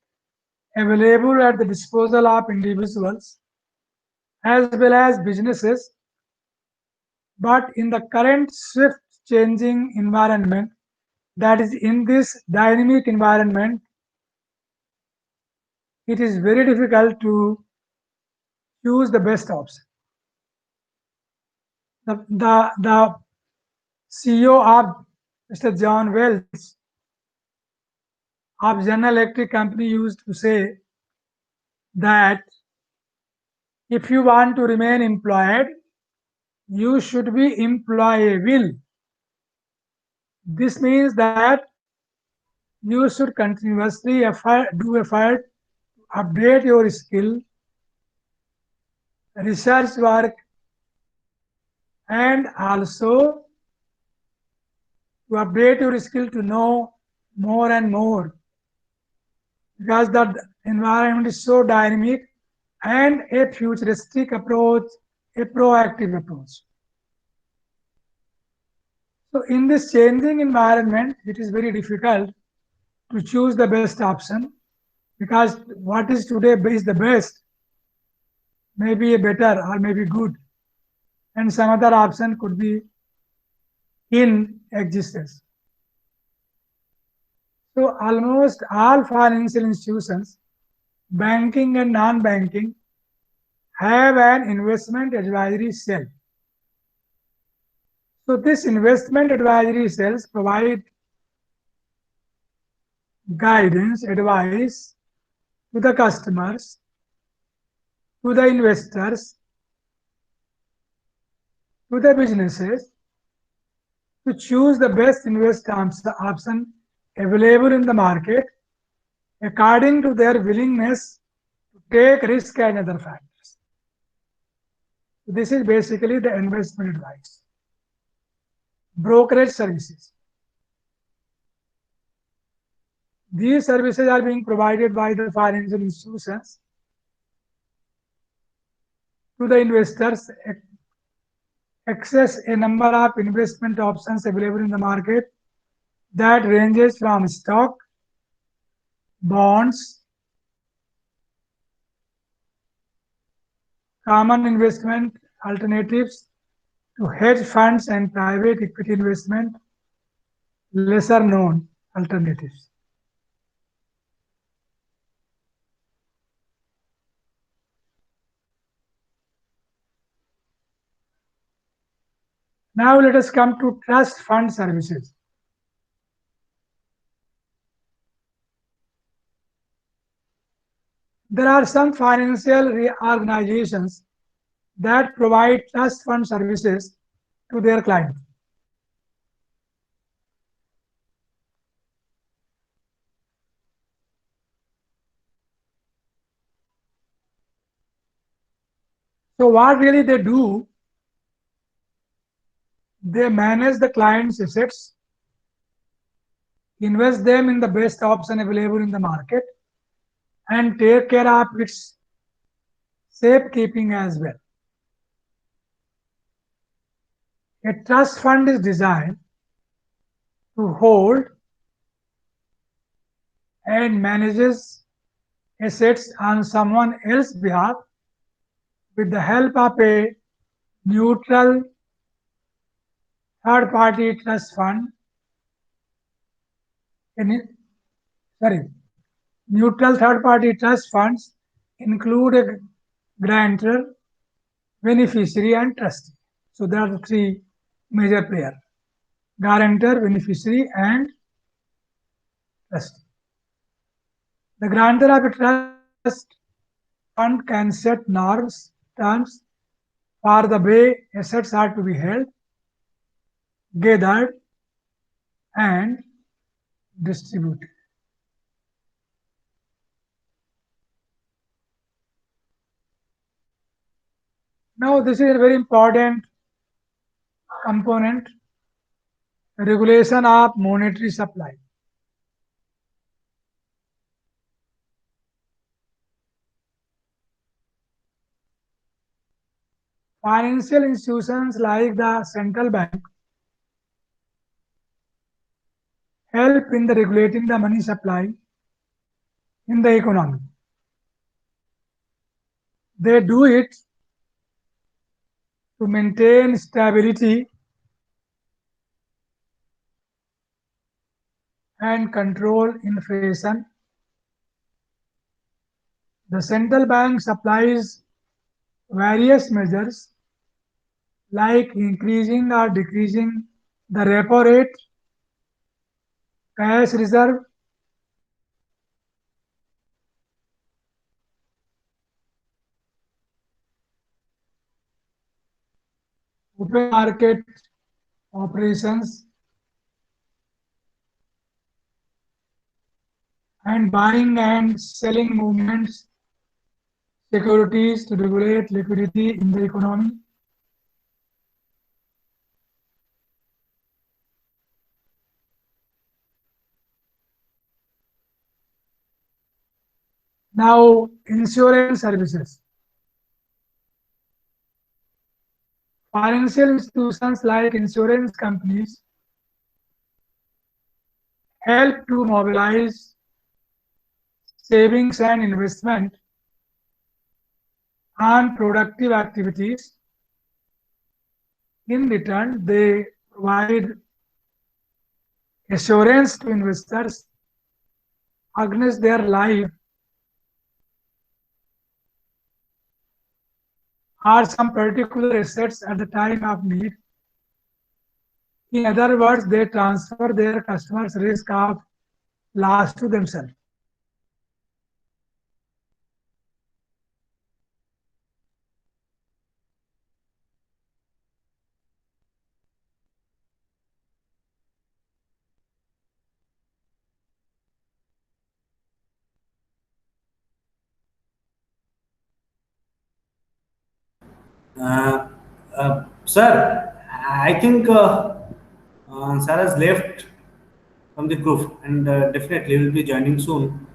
available at the disposal of individuals as well as businesses, but in the current swift changing environment, that is in this dynamic environment, it is very difficult to choose the best option. The CEO of Mr. John Wells of General Electric Company used to say that if you want to remain employed, you should be employable. This means that you should continuously do effort, update your skill, research work, and also to update your skill to know more and more, because the environment is so dynamic, and a futuristic approach, a proactive approach. So in this changing environment, it is very difficult to choose the best option, because what is today is the best may be a better or may be good, and some other option could be in existence. So almost all financial institutions, banking and non-banking, have an investment advisory cell. So this investment advisory cells provide guidance, advice to the customers, to the investors, to the businesses to choose the best investment option available in the market according to their willingness to take risk and other factors. This is basically the investment advice. Brokerage services. These services are being provided by the financial institutions to the investors. Access a number of investment options available in the market that ranges from stock, bonds, common investment alternatives to hedge funds and private equity investment, lesser known alternatives. Now let us come to trust fund services. There are some financial organizations that provide trust fund services to their clients. So what really they do, they manage the client's assets, invest them in the best option available in the market, and take care of its safekeeping as well. A trust fund is designed to hold and manages assets on someone else's behalf with the help of a neutral third-party trust fund. Neutral third-party trust funds include a grantor, beneficiary, and trustee. So there are the three major players: guarantor, beneficiary, and trustee. The grantor of a trust fund can set norms, terms for the way assets are to be held, gathered, and distributed. Now, this is a very important component, regulation of monetary supply. Financial institutions like the central bank help in the regulating the money supply in the economy. They do it to maintain stability and control inflation. The central bank supplies various measures like increasing or decreasing the repo rate, cash reserve, open market operations, and buying and selling movements, securities to regulate liquidity in the economy. Now, insurance services. Financial institutions like insurance companies help to mobilize savings and investment on productive activities. In return, they provide assurance to investors against their life or some particular assets at the time of need. In other words, they transfer their customers' risk of loss to themselves. Uh, Sir, I think Sir has left from the group and definitely will be joining soon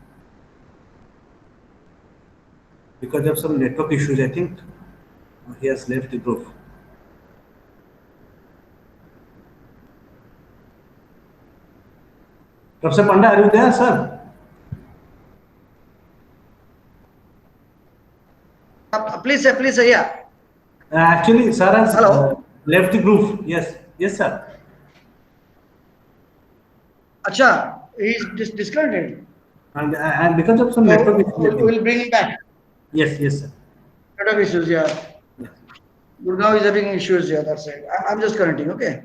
because of some network issues. I think he has left the group. Professor Panda, are you there, sir? Please, yeah. Actually, sir has Hello. left the group. Yes, yes, sir. Acha, he's disconnected. And because of some network So issues, I think. we'll bring him back. Yes, yes, sir. Network issues, yeah. Yes. Gurgaon is having issues here. That's right. I'm just connecting. Okay.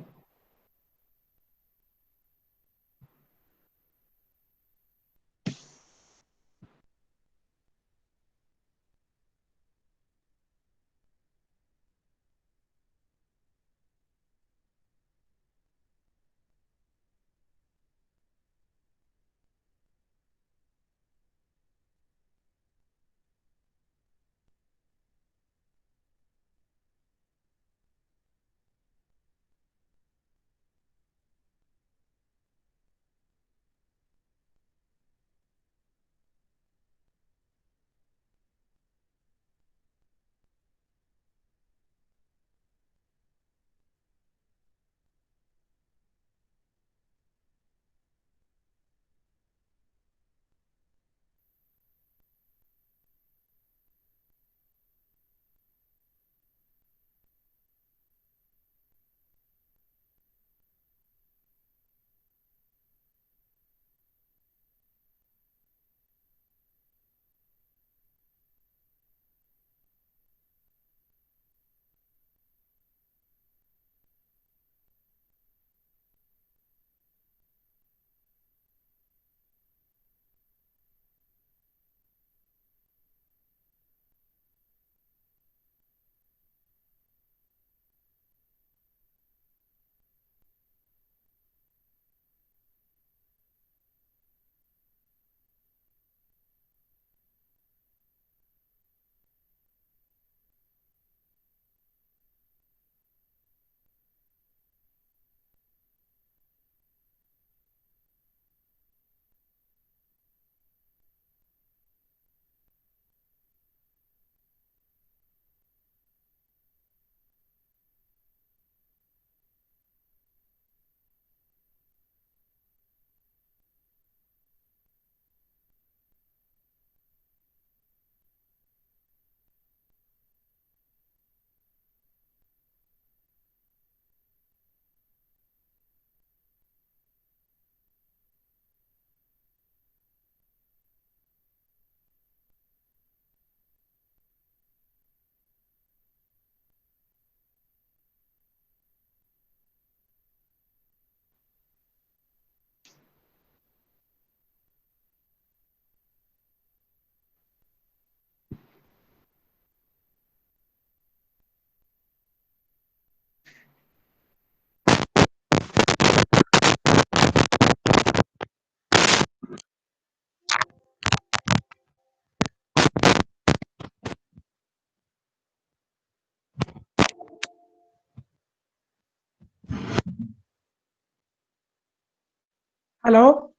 Hello?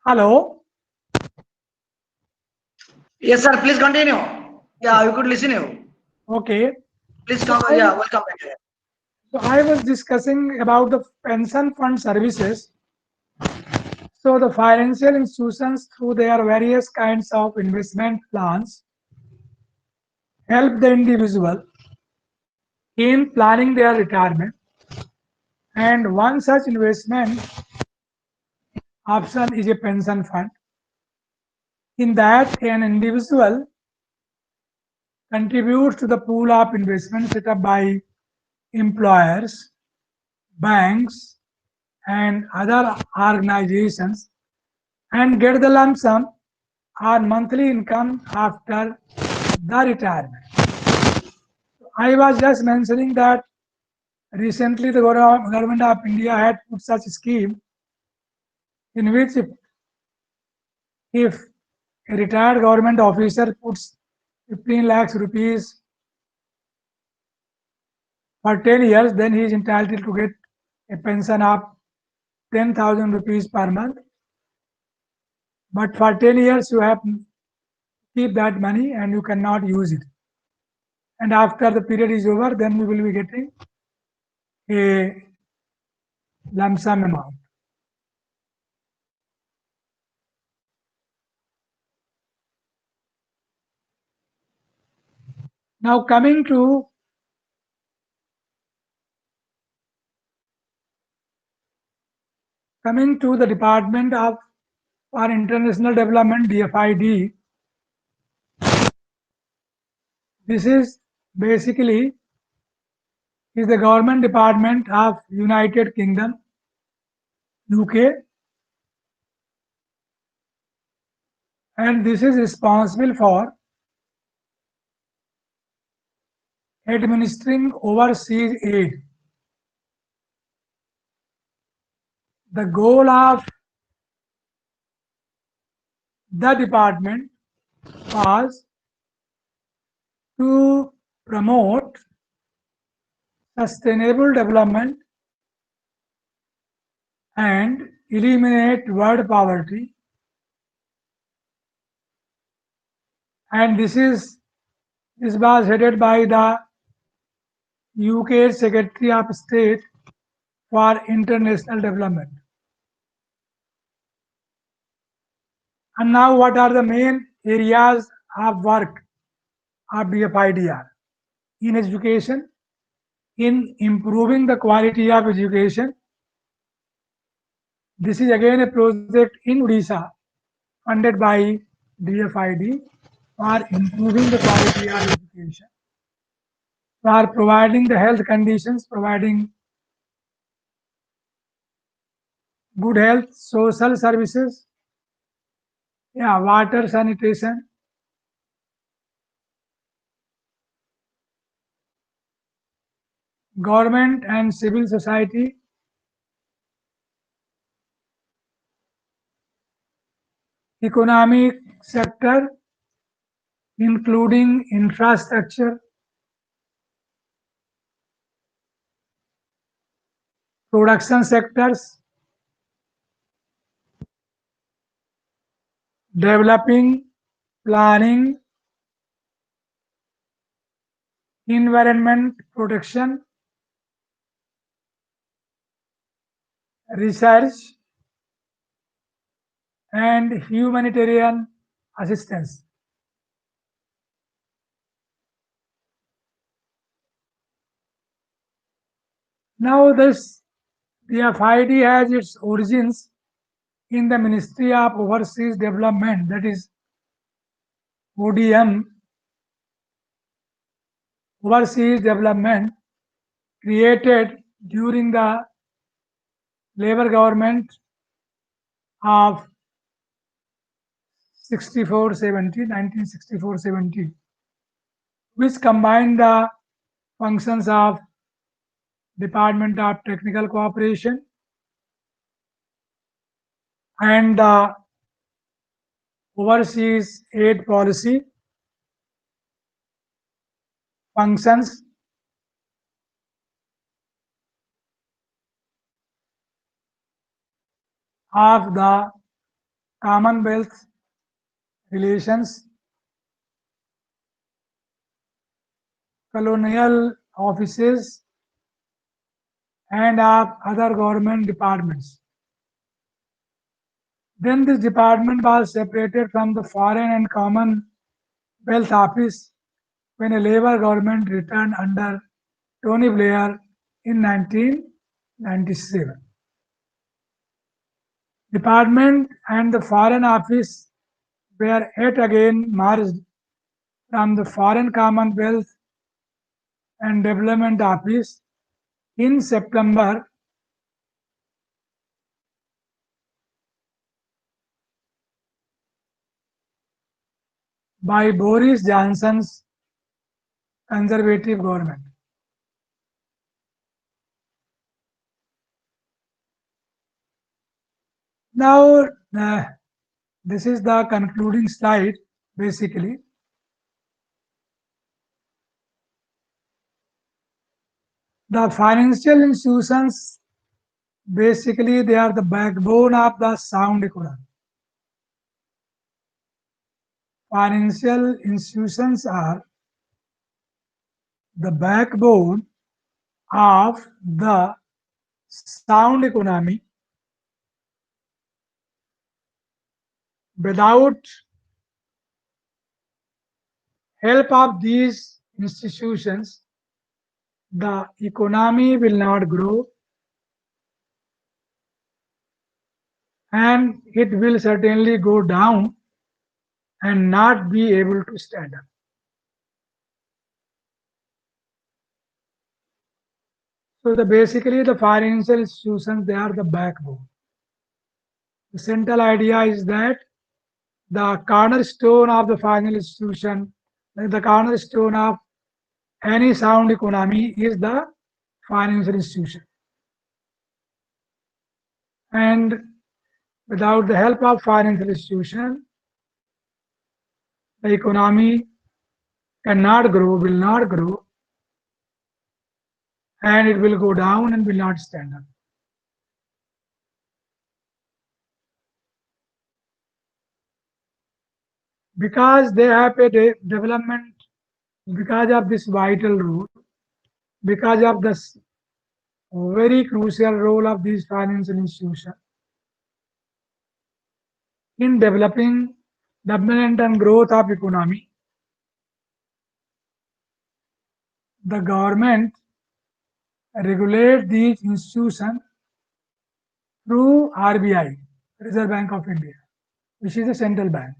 Hello? Yes, sir. Please continue. Yeah, you could listen you. Okay. Please So come. I, Yeah, welcome back. so I was discussing about the pension fund services. So the financial institutions through their various kinds of investment plans help the individual in planning their retirement. And one such investment option is a pension fund. In that, an individual contributes to the pool of investment set up by employers, banks, and other organizations and get the lump sum or monthly income after the retirement. I was just mentioning that recently the government of India had put such a scheme in which if a retired government officer puts 15 lakhs rupees for 10 years, then he is entitled to get a pension of 10,000 rupees per month. But for 10 years, you have to keep that money and you cannot use it. And after the period is over, then you will be getting a lump sum amount. Now coming to the Department of for International Development, DFID, this is basically is the government department of United Kingdom, UK, and this is responsible for administering overseas aid. The goal of the department was to promote sustainable development and eliminate world poverty, and this was headed by the UK Secretary of State for International Development. And now what are the main areas of work of DFIDR? In education, in improving the quality of education. This is again a project in Odisha funded by DFID for improving the quality of education, for providing the health conditions, providing good health, social services, water, sanitation, government and civil society, economic sector, including infrastructure, production sectors, developing, planning, environment protection, research, and humanitarian assistance. Now this DFID has its origins in the Ministry of Overseas Development, that is ODM, Overseas Development, created during the Labour government of 1964-70, which combined the functions of Department of Technical Cooperation and the overseas aid policy functions of the Commonwealth relations, colonial offices, and of other government departments. Then this department was separated from the Foreign and Commonwealth Office when a Labour government returned under Tony Blair in 1997. Department and the Foreign Office were yet again merged from the Foreign Commonwealth and Development Office in September by Boris Johnson's Conservative government. Now, this is the concluding slide basically. The financial institutions, basically, they are the backbone of the sound economy. Financial institutions are the backbone of the sound economy. Without help of these institutions, the economy will not grow and it will certainly go down and not be able to stand up. So basically the financial institutions, they are the backbone. The central idea is that the cornerstone of the financial institution, like the cornerstone of any sound economy is the financial institution. And without the help of financial institution, the economy cannot grow, will not grow, and it will go down and will not stand up. Because they have a development, because of this vital role, because of this very crucial role of these financial institutions in developing development and growth of economy, the government regulate these institutions through RBI, Reserve Bank of India, which is a central bank.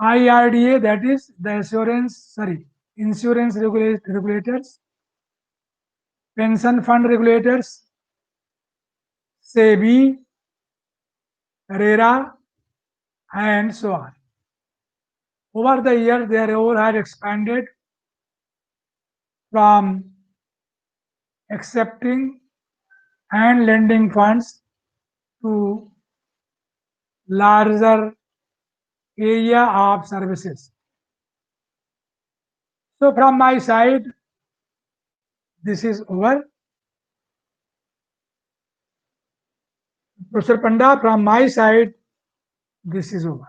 IRDA, that is the insurance regulators, pension fund regulators, SEBI, RERA, and so on. Over the years, their role had expanded from accepting and lending funds to larger area of services. So from my side, this is over. Professor Panda, from my side, this is over.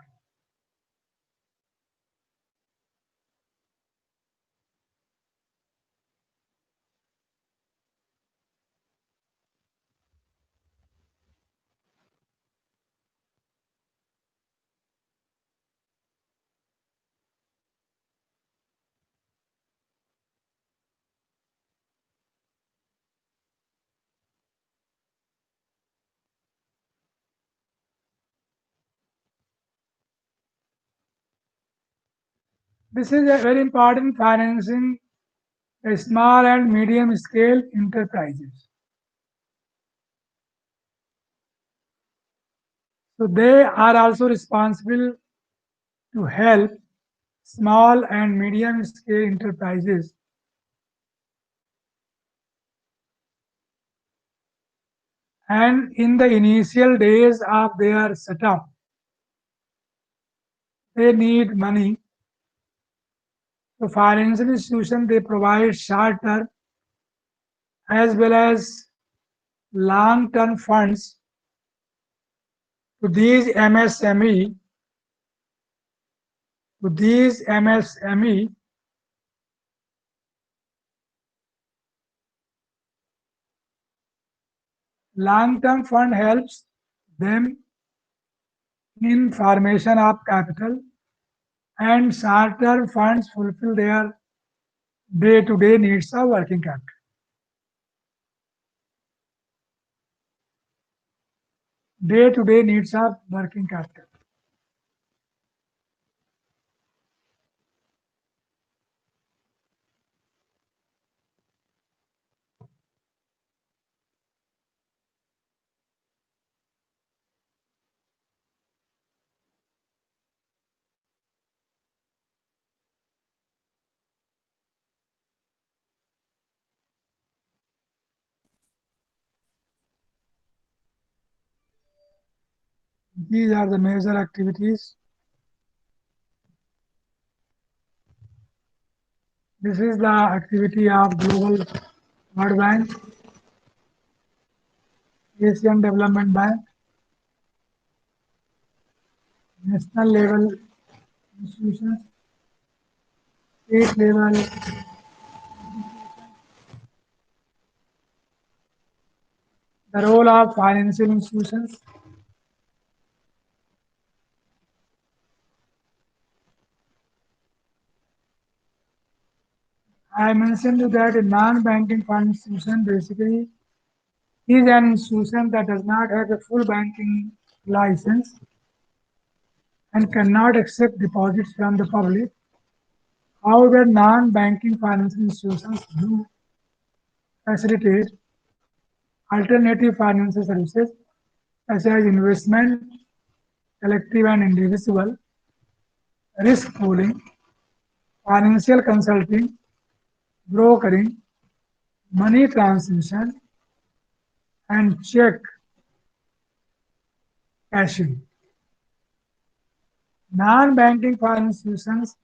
This is a very important financing a small and medium scale enterprises. So they are also responsible to help small and medium scale enterprises and in the initial days of their setup, they need money. So financial institutions, they provide short term as well as long term funds to these MSME, long-term fund helps them in formation of capital, and short-term funds fulfill their day-to-day needs of working capital. Day-to-day needs of working capital. These are the major activities This is the activity of Global World Bank, Asian Development Bank, national level institutions, state level, the role of financial institutions. I mentioned you that a non-banking financial institution basically is an institution that does not have a full banking license and cannot accept deposits from the public. However, non-banking financial institutions do facilitate alternative financial services such as investment, collective and individual, risk pooling, financial consulting, brokering, money transmission, and check cashing. Non-banking financial institutions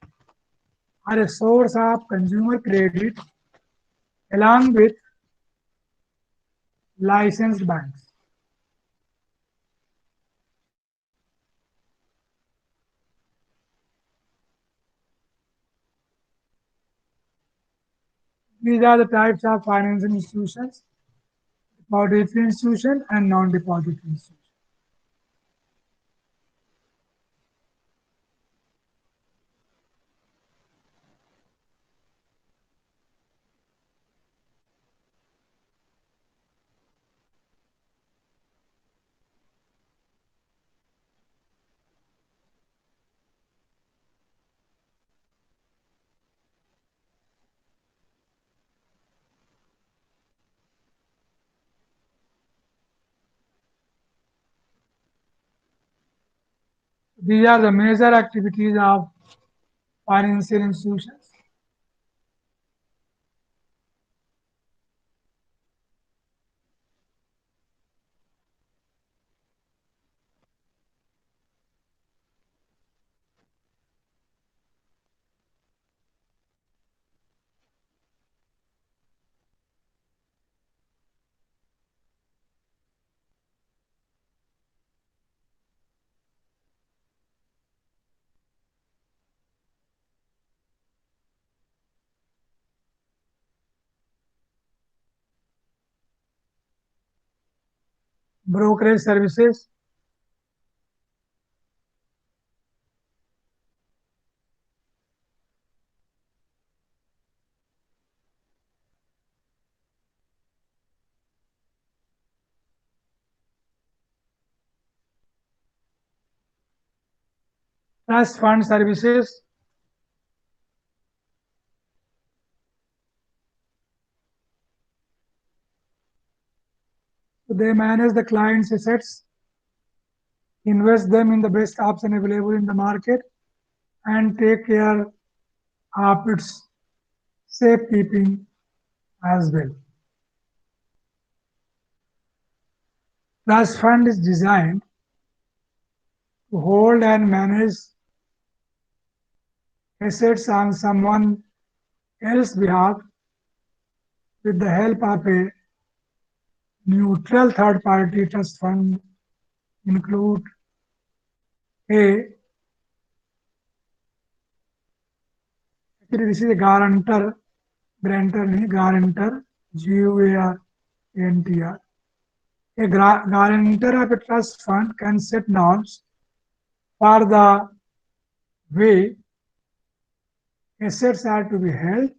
are a source of consumer credit along with licensed banks. These are the types of financial institutions: depository institution and non-depository institution. These are the major activities of financial institutions. Brokerage services, trust fund services, so they manage the client's assets, invest them in the best option available in the market, and take care of its safekeeping as well. Trust fund is designed to hold and manage assets on someone else's behalf with the help of a neutral third party. Trust fund include a, actually this is a guarantor, guarantor, GUARANTR. A guarantor of a trust fund can set norms for the way assets are to be held,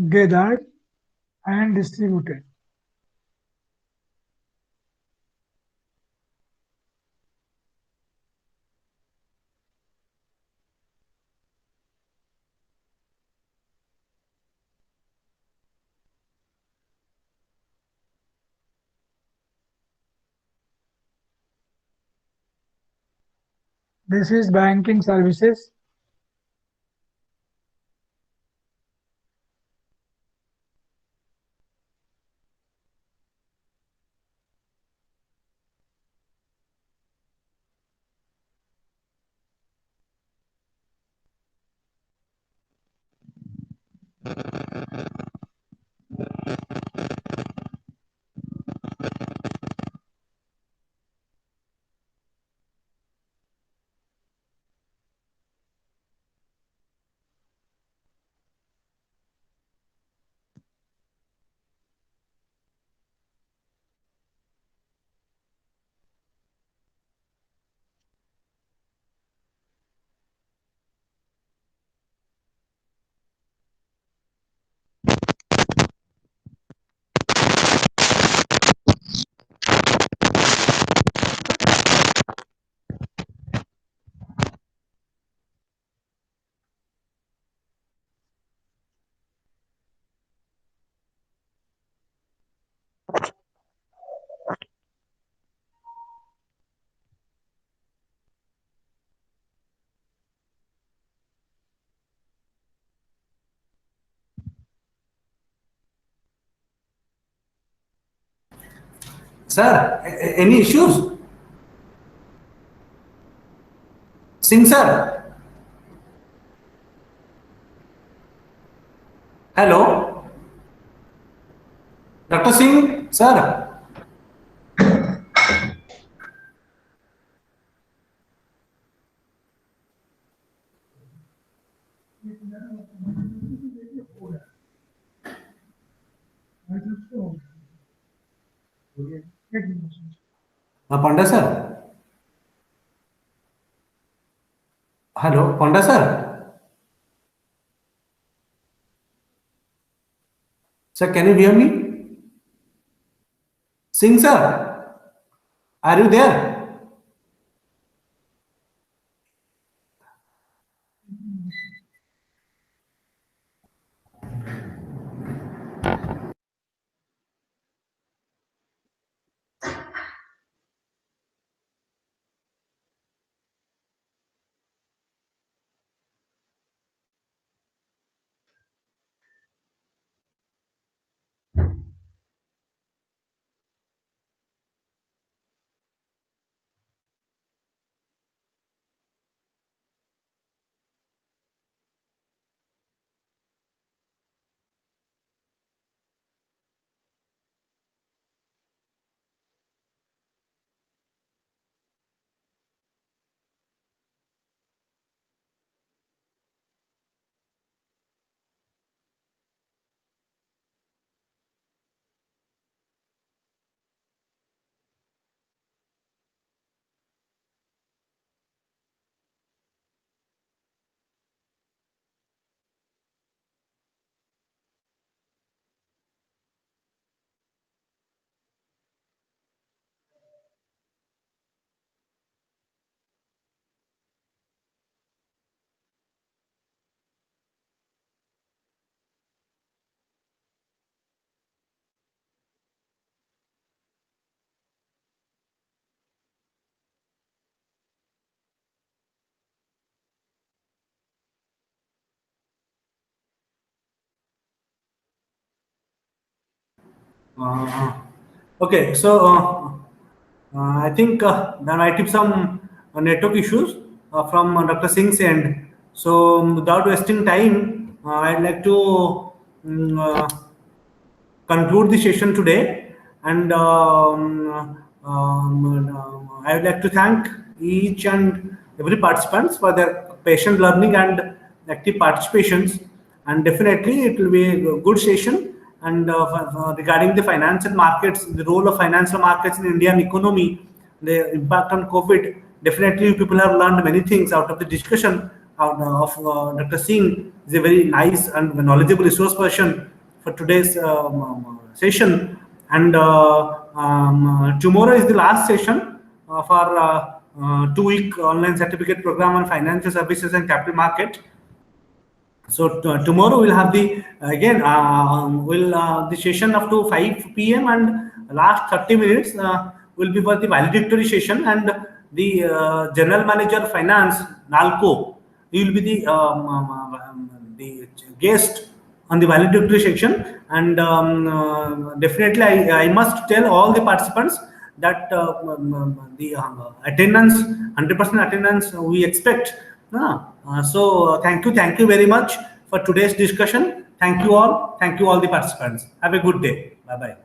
gathered, and distributed. This is banking services. Sir, any issues? Singh sir. Hello. Dr. Singh sir. Panda sir. Hello, Panda sir. Sir, can you hear me? Singh sir, are you there? Okay, so I think there might be some network issues from Dr. Singh's end. So without wasting time, I'd like to conclude the session today, and I would like to thank each and every participants for their patient learning and active participations. And definitely, it will be a good session. And regarding the financial markets, the role of financial markets in Indian economy, the impact on COVID, definitely people have learned many things out of the discussion of Dr. Singh. Is a very nice and knowledgeable resource person for today's session. And tomorrow is the last session for 2-week online certificate program on financial services and capital market. So tomorrow we'll have the again the session up to 5 p.m. and last 30 minutes will be for the valedictory session, and the general manager finance Nalco, he will be the guest on the valedictory section. And definitely I must tell all the participants that the attendance, 100% attendance we expect. So thank you very much for today's discussion. Thank you all. Thank you all the participants. Have a good day. Bye bye.